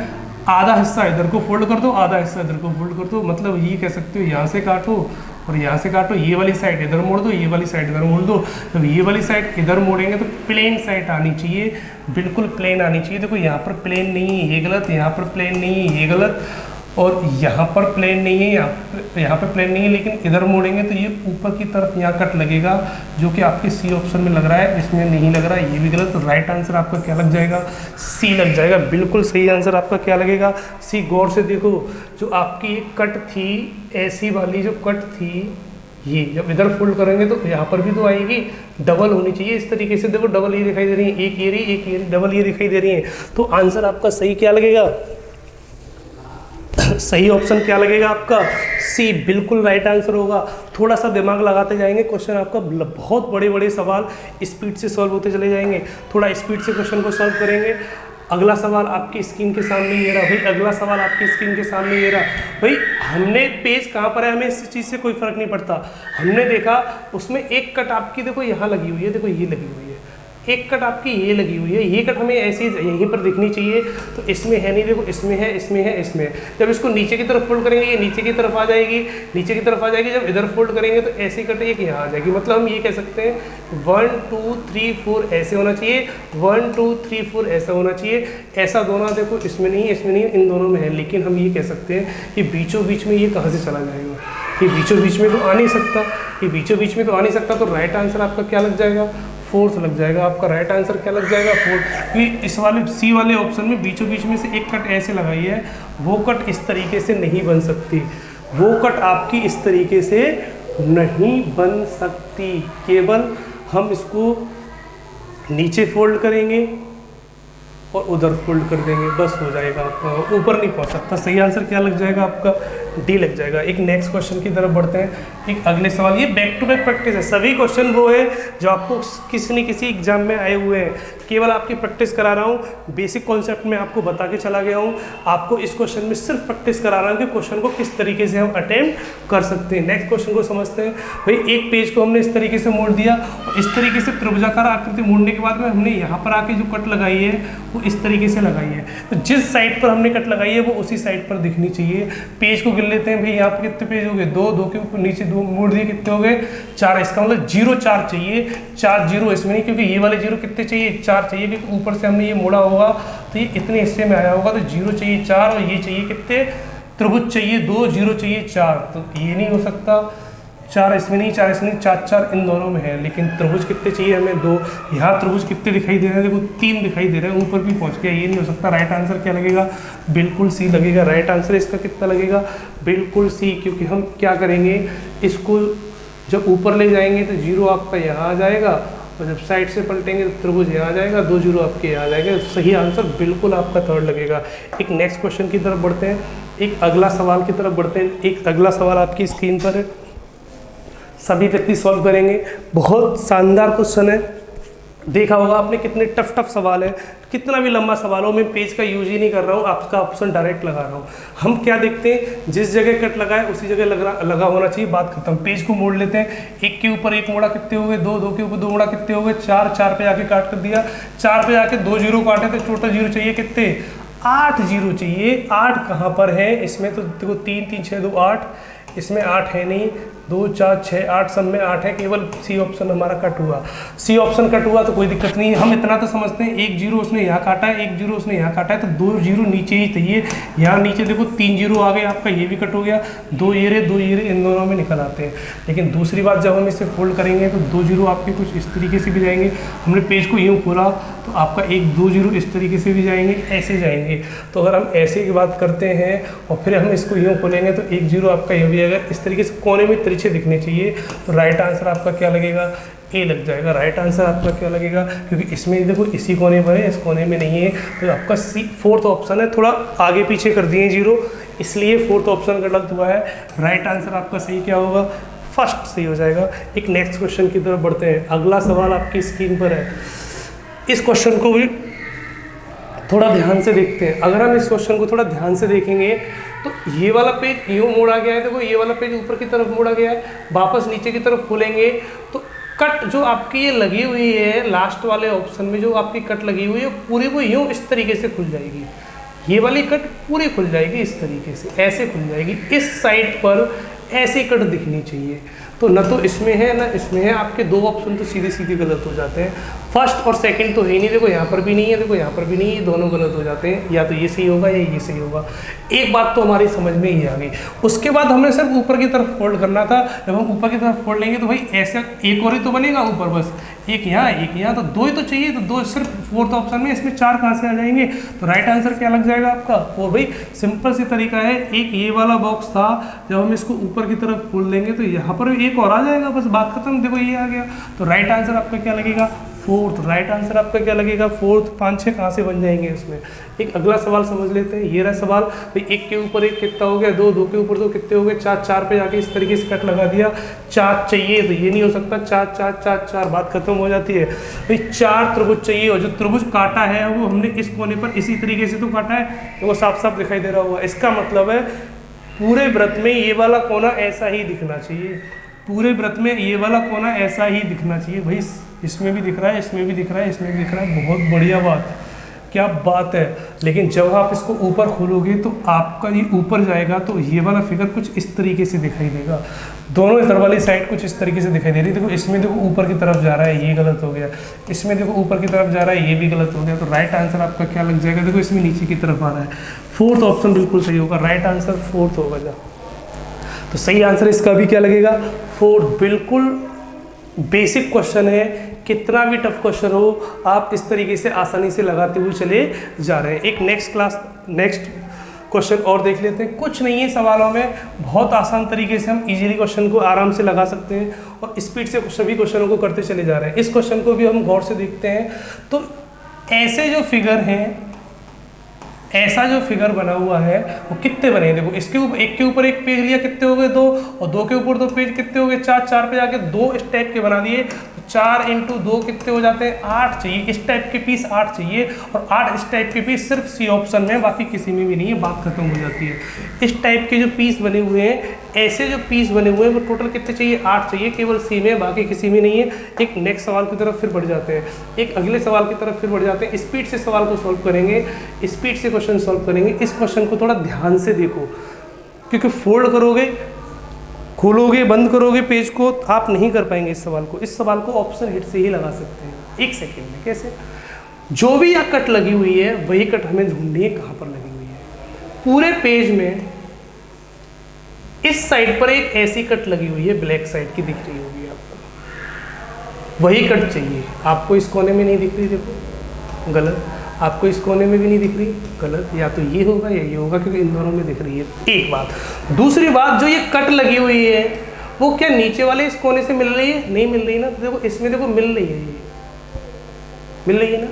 आधा हिस्सा इधर को फोल्ड कर दो, आधा हिस्सा इधर को फोल्ड कर दो, मतलब ये कह सकते हो यहाँ से काटो और यहाँ से काटो, ये वाली साइड इधर मोड़ दो, ये वाली साइड इधर मोड़ दो। जब ये वाली साइड इधर मोड़ेंगे तो प्लेन साइड आनी चाहिए, बिल्कुल प्लेन आनी चाहिए। देखो यहाँ पर प्लेन नहीं है, ये गलत, यहाँ पर प्लेन नहीं है, ये गलत, और यहाँ पर प्लेन नहीं है, यहाँ पर प्लेन नहीं है, लेकिन इधर मोड़ेंगे तो ये ऊपर की तरफ यहाँ कट लगेगा, जो कि आपके सी ऑप्शन में लग रहा है, इसमें नहीं लग रहा है, ये भी गलत। तो राइट आंसर आपका क्या लग जाएगा? सी लग जाएगा। बिल्कुल सही आंसर आपका क्या लगेगा? सी। गौर से देखो, जो आपकी कट थी, ऐसी वाली जो कट थी, ये जब इधर फोल्ड करेंगे तो यहाँ पर भी तो आएगी, डबल होनी चाहिए इस तरीके से। देखो डबल ये दिखाई दे रही है, एक ये रही, एक ये डबल ये दिखाई दे रही है। तो आंसर आपका सही क्या लगेगा? सही ऑप्शन क्या लगेगा आपका? सी बिल्कुल राइट आंसर होगा। थोड़ा सा दिमाग लगाते जाएंगे, क्वेश्चन आपका बहुत बड़े बड़े सवाल स्पीड से सॉल्व होते चले जाएंगे। थोड़ा स्पीड से क्वेश्चन को सॉल्व करेंगे। अगला सवाल आपकी स्क्रीन के सामने ये रहा भाई, अगला सवाल आपकी स्क्रीन के सामने ये रहा भाई। हमने पेज कहाँ पर है, हमें इस चीज़ से कोई फर्क नहीं पड़ता। हमने देखा उसमें एक कट आपकी देखो यहाँ लगी हुई है, देखो ये लगी हुई है, एक कट आपकी ये लगी हुई है, ये कट हमें ऐसी यहीं पर दिखनी चाहिए। तो इसमें है नहीं, देखो इसमें है, इसमें है, इसमें है। जब इसको नीचे की तरफ फोल्ड करेंगे ये नीचे की तरफ आ जाएगी, नीचे की तरफ आ जाएगी। जब इधर फोल्ड करेंगे तो ऐसी कट एक यहाँ आ जाएगी। मतलब हम ये कह सकते हैं 1 2 3 4 ऐसे होना चाहिए, 1 2 3 4 ऐसा होना चाहिए। ऐसा दोनों देखो इसमें नहीं, इसमें नहीं, इन दोनों में है। लेकिन हम ये कह सकते हैं कि बीचों बीच में ये कहाँ से चला जाएगा? ये बीचों बीच में तो आ नहीं सकता, ये बीचों बीच में तो आ नहीं सकता। तो राइट आंसर आपका क्या लग जाएगा? फोर्थ लग जाएगा। आपका राइट आंसर क्या लग जाएगा? फोर्थ। कि इस वाले सी वाले ऑप्शन में बीचों बीच में से एक कट ऐसे लगाई है, वो कट इस तरीके से नहीं बन सकती, वो कट आपकी इस तरीके से नहीं बन सकती। केवल हम इसको नीचे फोल्ड करेंगे और उधर फोल्ड कर देंगे, बस हो जाएगा आपका, ऊपर नहीं पहुंच सकता। सही आंसर क्या लग जाएगा आपका? डी लग जाएगा। एक नेक्स्ट क्वेश्चन की तरफ बढ़ते हैं। एक अगले सवाल, ये बैक टू बैक प्रैक्टिस है। सभी क्वेश्चन वो है जो आपको किसी न किसी एग्जाम में आए हुए हैं, केवल आपकी प्रैक्टिस करा रहा हूँ। बेसिक कॉन्सेप्ट में आपको बता के चला गया हूँ, आपको इस क्वेश्चन में सिर्फ प्रैक्टिस करा रहा हूँ कि क्वेश्चन को किस तरीके से हम अटेम्प्ट कर सकते हैं। नेक्स्ट क्वेश्चन को समझते हैं। भाई एक पेज को हमने इस तरीके से मोड़ दिया और इस तरीके से त्रिभुजाकार आकृति मोड़ने के बाद में हमने यहाँ पर आके जो कट लगाई है वो इस तरीके से लगाई है। तो जिस साइड पर हमने कट लगाई है वो उसी साइड पर दिखनी चाहिए। पेज को गिन लेते हैं भाई, यहाँ पर कितने पेज हो गए? 2, 2 के ऊपर नीचे 2 मोड़ दिए, कितने हो गए? 4। इसका मतलब 0 4 चाहिए, 4 0 इसमें नहीं, क्योंकि ये वाले 0 कितने चाहिए? 4 चाहिए, क्योंकि ऊपर से हमने ये मोड़ा होगा तो ये इतने हिस्से में आया होगा। तो 0 चाहिए 4 और ये चाहिए कितने? त्रिभुज चाहिए 2, 0 चाहिए 4। तो ये नहीं हो सकता, 4 इसमें नहीं, 4 इसमें नहीं, 4 4 इन दोनों में है। लेकिन त्रिभुज कितने चाहिए हमें? 2। यहाँ त्रिभुज कितने दिखाई दे रहे हैं? देखो 3 दिखाई दे रहे हैं, ऊपर भी पहुँच गया। ये नहीं हो सकता। राइट आंसर क्या लगेगा? बिल्कुल सी लगेगा। राइट आंसर इसका कितना लगेगा? बिल्कुल सी। क्योंकि हम क्या करेंगे, इसको जब ऊपर ले जाएंगे तो 0 आपका यहाँ आ जाएगा, और जब साइड से पलटेंगे तो त्रिभुज यहाँ आ जाएगा, 2 0 आपके यहाँ आ जाएगा। सही आंसर बिल्कुल आपका थर्ड लगेगा। एक नेक्स्ट क्वेश्चन की तरफ बढ़ते हैं, एक अगला सवाल की तरफ बढ़ते हैं। एक अगला सवाल आपकी स्क्रीन पर है, सभी व्यक्ति सॉल्व करेंगे। बहुत शानदार क्वेश्चन है, देखा होगा आपने कितने टफ सवाल है। कितना भी लंबा सवाल हो, मैं पेज का यूज ही नहीं कर रहा हूँ, आपका ऑप्शन डायरेक्ट लगा रहा हूँ। हम क्या देखते हैं, जिस जगह कट लगा है उसी जगह लगा होना चाहिए, बात खत्म। पेज को मोड़ लेते हैं, एक के ऊपर एक मोड़ा कितने हो गए? 2, 2 के ऊपर 2 मोड़ा कितने हो गए? 4, 4 पे आके काट कर दिया, 4 पे आके 2 0 काटे तो टोटल 0 चाहिए कितने? 8 0 चाहिए। 8 कहाँ पर है इसमें? तो देखो 3 3 6 2 8, इसमें 8 है नहीं, 2 4 6 8 सब में 8 है, केवल सी ऑप्शन हमारा कट हुआ। सी ऑप्शन कट हुआ तो कोई दिक्कत नहीं है। हम इतना तो समझते हैं, 1 0 उसने यहाँ काटा है, 1 0 उसने यहाँ काटा है, तो 2 0 नीचे ही चाहिए। यहाँ नीचे देखो 3 0 आ गए, आपका ये भी कट हो गया। 2 ये रहे इन दोनों में निकल आते हैं। लेकिन दूसरी बात, जब हम इसे फोल्ड करेंगे तो 2 0 आपके कुछ इस तरीके से भी जाएंगे। हमने पेज को यूँ खोला तो आपका 1 2 0 इस तरीके से भी जाएंगे, ऐसे जाएंगे। तो अगर हम ऐसे की बात करते हैं और फिर हम इसको यूँ खोलेंगे तो 1 0 आपका ये भी आएगा। इस तरीके से कोने में तिरछे दिखने चाहिए। तो राइट आंसर आपका क्या लगेगा? ए लग जाएगा। राइट आंसर आपका क्या लगेगा? क्योंकि इसमें देखो इसी कोने पर है, इस कोने में नहीं है। तो आपका सी फोर्थ ऑप्शन है, थोड़ा आगे पीछे कर दिए 0, इसलिए फोर्थ ऑप्शन गलत हुआ है। राइट आंसर आपका सही क्या होगा? फर्स्ट सही हो जाएगा। एक नेक्स्ट क्वेश्चन की तरफ बढ़ते हैं। अगला सवाल आपकी स्क्रीन पर है, इस क्वेश्चन को भी थोड़ा ध्यान से देखते हैं। अगर हम इस क्वेश्चन को थोड़ा ध्यान से देखेंगे तो ये वाला पेज यूँ मोड़ा गया है, देखो ये वाला पेज ऊपर की तरफ मोड़ा गया है, वापस नीचे की तरफ खोलेंगे तो कट जो आपकी ये लगी हुई है लास्ट वाले ऑप्शन में, जो आपकी कट लगी हुई है पूरी वो यूँ इस तरीके से खुल जाएगी, ये वाली कट पूरी खुल जाएगी इस तरीके से, ऐसे खुल जाएगी। इस साइड पर ऐसी कट दिखनी चाहिए। तो न तो इसमें है ना इसमें है, आपके दो ऑप्शन तो सीधे सीधे गलत हो जाते हैं। फर्स्ट और सेकंड तो है ही नहीं, देखो यहाँ पर भी नहीं है, देखो यहाँ पर भी नहीं है, दोनों गलत हो जाते हैं। या तो ये सही होगा या ये सही होगा। एक बात तो हमारी समझ में ही आ गई। उसके बाद हमें सिर्फ ऊपर की तरफ फोल्ड करना था। जब हम ऊपर की तरफ फोल्ड लेंगे तो भाई ऐसा एक और ही तो बनेगा ऊपर, बस एक यहाँ, तो दो ही तो चाहिए। तो दो सिर्फ फोर्थ ऑप्शन में, इसमें चार कहाँ से आ जाएंगे? तो राइट आंसर क्या लग जाएगा आपका? फोर। भाई सिंपल सी तरीका है। एक ये वाला बॉक्स था, जब हम इसको ऊपर की तरफ खोल देंगे तो यहाँ पर एक और आ जाएगा, बस बात खत्म। देखो ये आ गया। तो राइट आंसर आपका क्या लगेगा? फोर्थ। राइट आंसर आपका क्या लगेगा? फोर्थ। 5 6 कहाँ से बन जाएंगे इसमें? एक अगला सवाल समझ लेते हैं। ये रहा सवाल। भाई एक के ऊपर एक कितना हो गया? दो। दो के ऊपर दो कितने हो गए? 4। 4 पे जाके इस तरीके से कट लगा दिया। 4 चाहिए तो ये नहीं हो सकता। 4 4 4 4 बात खत्म हो जाती है। भाई 4 त्रिभुज चाहिए, और जो त्रिभुज काटा है वो हमने इस कोने पर इसी तरीके से तो काटा है, तो वो साफ साफ दिखाई दे रहा होगा। इसका मतलब है पूरे वृत्त में ये वाला कोना ऐसा ही दिखना चाहिए। पूरे वृत्त में ये वाला कोना ऐसा ही दिखना चाहिए। भाई इसमें भी दिख रहा है, इसमें भी दिख रहा है, इसमें भी दिख रहा है। बहुत बढ़िया बात, क्या बात है। लेकिन जब आप इसको ऊपर खोलोगे तो आपका ये ऊपर जाएगा, तो ये वाला फिगर कुछ इस तरीके से दिखाई देगा। दोनों इधर वाली साइड कुछ इस तरीके से दिखाई दे रही है। देखो इसमें देखो ऊपर की तरफ जा रहा है, ये गलत हो गया। इसमें देखो ऊपर की तरफ जा रहा है, ये भी गलत हो गया। तो राइट आंसर आपका क्या लग जाएगा? देखो इसमें नीचे की तरफ आ रहा है। फोर्थ ऑप्शन बिल्कुल सही होगा। राइट आंसर फोर्थ होगा। जा तो सही आंसर इसका भी क्या लगेगा? फोर्थ। बिल्कुल बेसिक क्वेश्चन है, कितना भी टफ क्वेश्चन हो आप इस तरीके से आसानी से लगाते हुए चले जा रहे हैं। एक नेक्स्ट क्वेश्चन और देख लेते हैं। कुछ नहीं है सवालों में, बहुत आसान तरीके से हम इजीली क्वेश्चन को आराम से लगा सकते हैं, और स्पीड से सभी क्वेश्चनों को करते चले जा रहे हैं। इस क्वेश्चन को भी हम गौर से देखते हैं। तो ऐसे जो फिगर हैं, ऐसा जो फिगर बना हुआ है वो कितने बने हैं? देखो इसके ऊपर एक के ऊपर एक पेज लिया, कितने हो गए? 2, और 2 के ऊपर 2 पेज कितने हो गए? 4। 4 पे जाके 2 इस टाइप के बना दिए। 4 × 2 कितने हो जाते हैं? 8 चाहिए। इस टाइप के पीस 8 चाहिए, और 8 इस टाइप के पीस सिर्फ सी ऑप्शन में, बाकी किसी में भी नहीं है। बात खत्म हो जाती है। इस टाइप के जो पीस बने हुए हैं, ऐसे जो पीस बने हुए हैं, वो टोटल कितने चाहिए? 8 चाहिए, केवल सी में, बाकी किसी में नहीं है। एक नेक्स्ट सवाल की तरफ फिर बढ़ जाते हैं, एक अगले सवाल की तरफ फिर बढ़ जाते हैं। स्पीड से सवाल को सॉल्व करेंगे, स्पीड से क्वेश्चन सॉल्व करेंगे। इस क्वेश्चन को थोड़ा ध्यान से देखो, क्योंकि फोल्ड करोगे, खोलोगे, बंद करोगे पेज को, तो आप नहीं कर पाएंगे इस सवाल को। इस सवाल को ऑप्शन हिट से ही लगा सकते हैं 1 सेकेंड में। कैसे? जो भी यहाँ कट लगी हुई है वही कट हमें ढूंढनी है कहाँ पर लगी हुई है। पूरे पेज में इस साइड पर एक ऐसी कट लगी हुई है, ब्लैक साइड की दिख रही होगी आपको, वही कट चाहिए आपको। इस कोने में नहीं दिख रही, देखो गलत। आपको इस कोने में भी नहीं दिख रही, गलत। या तो ये होगा या ये होगा, क्योंकि इन दोनों में दिख रही है। एक बात। दूसरी बात, जो ये कट लगी हुई है वो क्या नीचे वाले इस कोने से मिल रही है? नहीं मिल रही ना। तो देखो इसमें देखो मिल रही है, ये मिल रही है ना।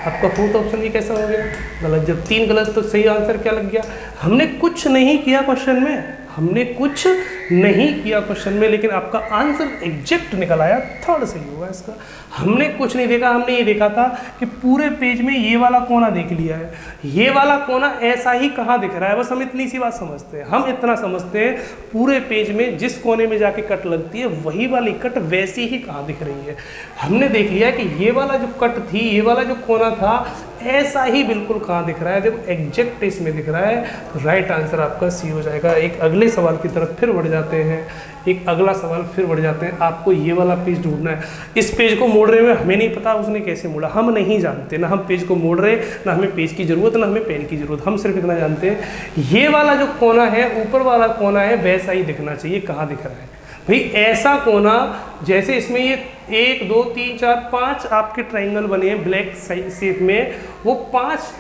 आपका फोर्थ ऑप्शन ये कैसा हो गया? गलत। जब 3 गलत तो सही आंसर क्या लग गया? हमने कुछ नहीं किया क्वेश्चन में, हमने कुछ नहीं किया क्वेश्चन में, लेकिन आपका आंसर एग्जैक्ट निकल आया। थर्ड सही होगा इसका। हमने कुछ नहीं देखा, हमने ये देखा था कि पूरे पेज में ये वाला कोना देख लिया है, ये वाला कोना ऐसा ही कहाँ दिख रहा है, बस हम इतनी सी बात समझते हैं। हम इतना समझते हैं पूरे पेज में जिस कोने में जाके कट लगती है वही वाली कट वैसी ही कहाँ दिख रही है। हमने देख लिया कि ये वाला जो कट थी, ये वाला जो कोना था, ऐसा ही बिल्कुल कहाँ दिख रहा है? देखो एग्जैक्ट इसमें दिख रहा है। तो राइट आंसर आपका सी हो जाएगा। एक अगले सवाल की तरफ फिर बढ़ जाते हैं, एक अगला सवाल फिर बढ़ जाते हैं। आपको ये वाला पेज ढूंढना है। इस पेज को मोड़ रहे हुए हमें नहीं पता उसने कैसे मोड़ा, हम नहीं जानते, ना हम पेज को मोड़ रहे, ना हमें पेज की जरूरत, ना हमें पेन की जरूरत। हम सिर्फ इतना जानते हैं ये वाला जो कोना है, ऊपर वाला कोना है, वैसा ही दिखना चाहिए। कहाँ दिख रहा है भाई? ऐसा कोना जैसे इसमें ये 1 2 3 4 5 आपके ट्राइंगल बने हैं ब्लैक शेप में, वो 5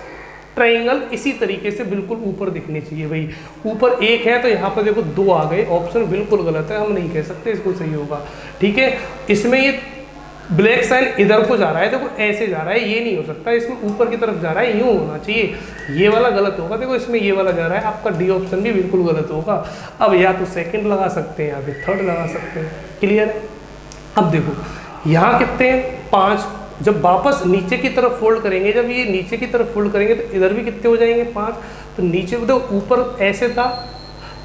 ट्राइंगल इसी तरीके से बिल्कुल ऊपर दिखनी चाहिए। भाई ऊपर 1 है तो यहाँ पर देखो 2 आ गए। ऑप्शन बिल्कुल गलत है, हम नहीं कह सकते इसको सही होगा। ठीक है, इसमें ये ब्लैक साइन इधर को जा रहा है, देखो ऐसे जा रहा है, ये नहीं हो सकता। इसमें ऊपर की तरफ जा रहा है, यूँ होना चाहिए। ये वाला गलत होगा, देखो इसमें ये वाला जा रहा है, आपका डी ऑप्शन भी बिल्कुल गलत होगा। अब या तो सेकंड लगा सकते हैं या फिर थर्ड लगा सकते हैं। क्लियर है? अब देखो यहाँ कितने हैं? 5। जब वापस नीचे की तरफ फोल्ड करेंगे, जब ये नीचे की तरफ फोल्ड करेंगे तो इधर भी कितने हो जाएंगे? 5। तो नीचे देखो ऊपर ऐसे था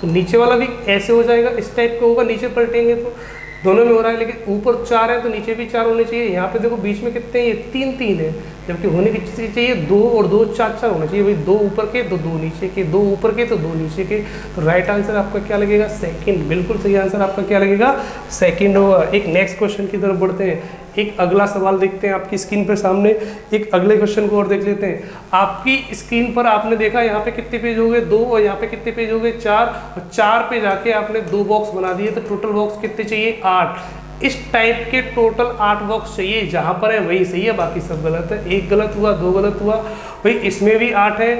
तो नीचे वाला भी ऐसे हो जाएगा, इस टाइप का होगा। नीचे पलटेंगे तो दोनों में हो रहा है, लेकिन ऊपर 4 है तो नीचे भी 4 होने चाहिए। यहाँ पे देखो बीच में कितने हैं? ये 3 3 है, जबकि होने की चीज़ चाहिए 2 और 2 4 होना चाहिए भाई, 2 ऊपर के तो 2 नीचे के, 2 ऊपर के तो 2 नीचे के। तो राइट आंसर आपका क्या लगेगा? सेकंड। बिल्कुल सही आंसर आपका क्या लगेगा? सेकंड होगा। एक नेक्स्ट क्वेश्चन की तरफ बढ़ते हैं। एक अगला सवाल देखते हैं आपकी स्क्रीन पर सामने। एक अगले क्वेश्चन को और देख लेते हैं। आपकी स्क्रीन पर आपने देखा यहाँ पे कितने पेज हो गए? 2, और यहाँ पे कितने पेज हो गए? 4, और 4 पे जाके आपने 2 बॉक्स बना दिए, तो टोटल बॉक्स कितने चाहिए? 8। इस टाइप के टोटल 8 बॉक्स चाहिए। जहाँ पर है वही सही है, बाकी सब गलत है। 1 गलत हुआ, 2 गलत हुआ भाई, इसमें भी 8 है,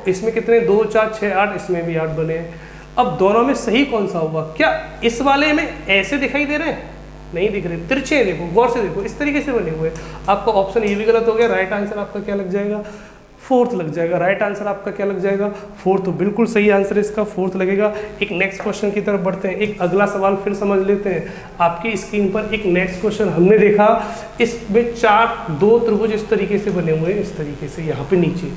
इसमें कितने? 2 4 6 8, इसमें भी 8 बने हैं। अब दोनों में सही कौन सा होगा? क्या इस वाले में ऐसे दिखाई दे रहे हैं? नहीं दिख रहे, तिरछे देखो, गौर से देखो, इस तरीके से बने हुए। आपका ऑप्शन ये भी गलत हो गया। राइट आंसर आपका क्या लग जाएगा? फोर्थ लग जाएगा। राइट आंसर आपका क्या लग जाएगा? फोर्थ। तो बिल्कुल सही आंसर इसका फोर्थ लगेगा। एक नेक्स्ट क्वेश्चन की तरफ बढ़ते हैं। एक अगला सवाल फिर समझ लेते हैं। आपकी स्क्रीन पर एक नेक्स्ट क्वेश्चन हमने देखा, इसमें 2 त्रिभुज इस तरीके से बने हुए हैं, इस तरीके से यहाँ पे नीचे,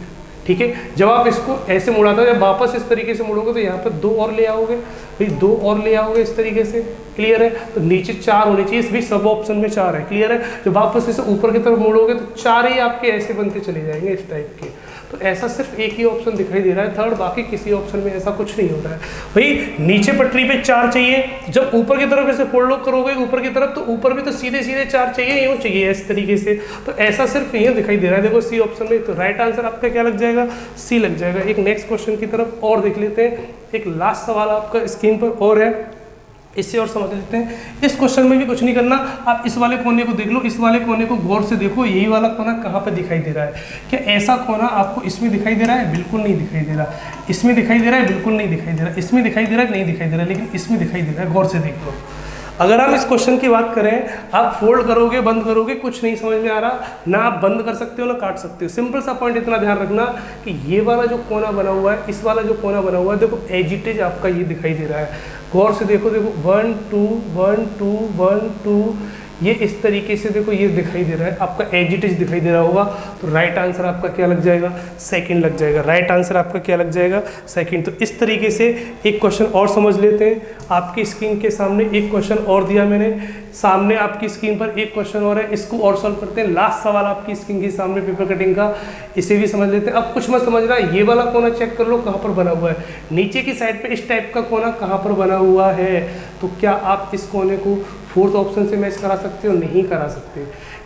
ठीक है। जब आप इसको ऐसे मुड़ाते हो, जब वापस इस तरीके से मुड़ोगे तो यहाँ पर 2 और ले आओगे भाई, 2 और ले आओगे इस तरीके से, क्लियर है। तो नीचे 4 होने चाहिए, इस भी सब ऑप्शन में 4 है, क्लियर है। जब वापस इसे ऊपर की तरफ मुड़ोगे तो 4 ही आपके ऐसे बनते चले जाएंगे, इस टाइप के। तो ऐसा सिर्फ एक ही ऑप्शन दिखाई दे रहा है, थर्ड। बाकी किसी ऑप्शन में ऐसा कुछ नहीं हो रहा है भाई। नीचे पटरी पे 4 चाहिए, जब ऊपर की तरफ ऐसे फोल्ड करोगे ऊपर की तरफ, तो ऊपर भी तो सीधे सीधे 4 चाहिए, यूँ चाहिए इस तरीके से। तो ऐसा सिर्फ ये दिखाई दे रहा है, देखो सी ऑप्शन में। तो राइट आंसर आपका क्या लग जाएगा? सी लग जाएगा। एक नेक्स्ट क्वेश्चन की तरफ और देख लेते हैं। एक लास्ट सवाल आपका स्क्रीन पर और है, इससे और समझ लेते हैं। इस क्वेश्चन में भी कुछ नहीं करना, आप इस वाले कोने को देख लो, इस वाले कोने को गौर से देखो, यही वाला कोना कहाँ पे दिखाई दे रहा है? क्या ऐसा कोना आपको इसमें दिखाई दे रहा है? बिल्कुल नहीं दिखाई दे रहा। इसमें दिखाई दे रहा है? बिल्कुल नहीं दिखाई दे रहा। इसमें दिखाई दे रहा है? नहीं दिखाई दे रहा, लेकिन इसमें दिखाई दे रहा है, गौर से देख लो। अगर हम इस क्वेश्चन की बात करें, आप फोल्ड करोगे, बंद करोगे, कुछ नहीं समझ में आ रहा, ना आप बंद कर सकते हो ना काट सकते हो। सिंपल सा पॉइंट इतना ध्यान रखना कि ये वाला जो कोना बना हुआ है, इस वाला जो कोना बना हुआ है, देखो एजिटेज आपका ये दिखाई दे रहा है, गौर से देखो, देखो 1 2 1 2 1 2, ये इस तरीके से देखो ये दिखाई दे रहा है, आपका एजिटेज दिखाई दे रहा होगा। तो राइट आंसर आपका क्या लग जाएगा? सेकंड लग जाएगा। राइट आंसर आपका क्या लग जाएगा? सेकंड। तो इस तरीके से एक क्वेश्चन और समझ लेते हैं। आपकी स्क्रीन के सामने एक क्वेश्चन और दिया मैंने, सामने आपकी स्क्रीन पर एक क्वेश्चन और है, इसको और सॉल्व करते हैं। लास्ट सवाल आपकी स्क्रीन के सामने पेपर कटिंग का, इसे भी समझ लेते हैं। अब कुछ मत समझ रहा, ये वाला कोना चेक कर लो कहाँ पर बना हुआ है, नीचे की साइड पे इस टाइप का कोना कहाँ पर बना हुआ है। तो क्या आप इस कोने को फोर्थ ऑप्शन से मैच करा सकते हो? नहीं करा सकते।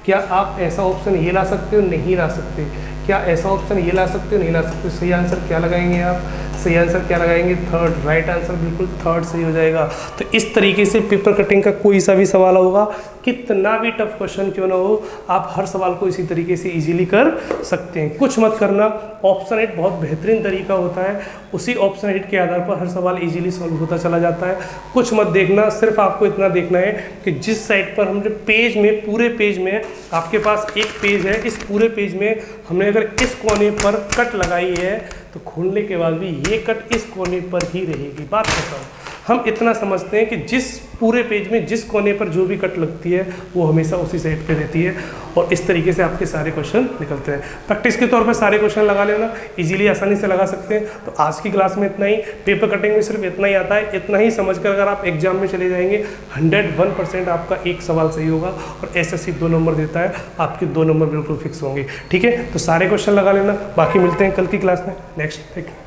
क्या आप ऐसा ऑप्शन ये ला सकते हो? नहीं ला सकते। क्या ऐसा ऑप्शन ये ला सकते हो? नहीं ला सकते। सही आंसर क्या लगाएंगे आप? सही आंसर क्या लगाएंगे? थर्ड। राइट आंसर बिल्कुल थर्ड सही हो जाएगा। तो इस तरीके से पेपर कटिंग का कोई सा भी सवाल होगा, कितना भी टफ क्वेश्चन क्यों ना हो, आप हर सवाल को इसी तरीके से इजीली कर सकते हैं। कुछ मत करना, ऑप्शन 8 बहुत बेहतरीन तरीका होता है, उसी ऑप्शन 8 के आधार पर हर सवाल इजीली सॉल्व होता चला जाता है। कुछ मत देखना, सिर्फ आपको इतना देखना है कि जिस साइड पर हमने पेज में, पूरे पेज में आपके पास एक पेज है, इस पूरे पेज में हमने अगर इस कोने पर कट लगाई है तो खोलने के बाद भी ये कट इस कोने पर ही रहेगी। बात बताओ, हम इतना समझते हैं कि जिस पूरे पेज में जिस कोने पर जो भी कट लगती है वो हमेशा उसी साइड पे रहती है, और इस तरीके से आपके सारे क्वेश्चन निकलते हैं। प्रैक्टिस के तौर पर सारे क्वेश्चन लगा लेना, इजीली आसानी से लगा सकते हैं। तो आज की क्लास में इतना ही, पेपर कटिंग में सिर्फ इतना ही आता है। इतना ही समझकर अगर आप एग्जाम में चले जाएंगे 101% आपका एक सवाल सही होगा, और एसएससी 2 नंबर देता है, आपके 2 नंबर बिल्कुल फिक्स होंगे। ठीक है, तो सारे क्वेश्चन लगा लेना। बाकी मिलते हैं कल की क्लास में। नेक्स्ट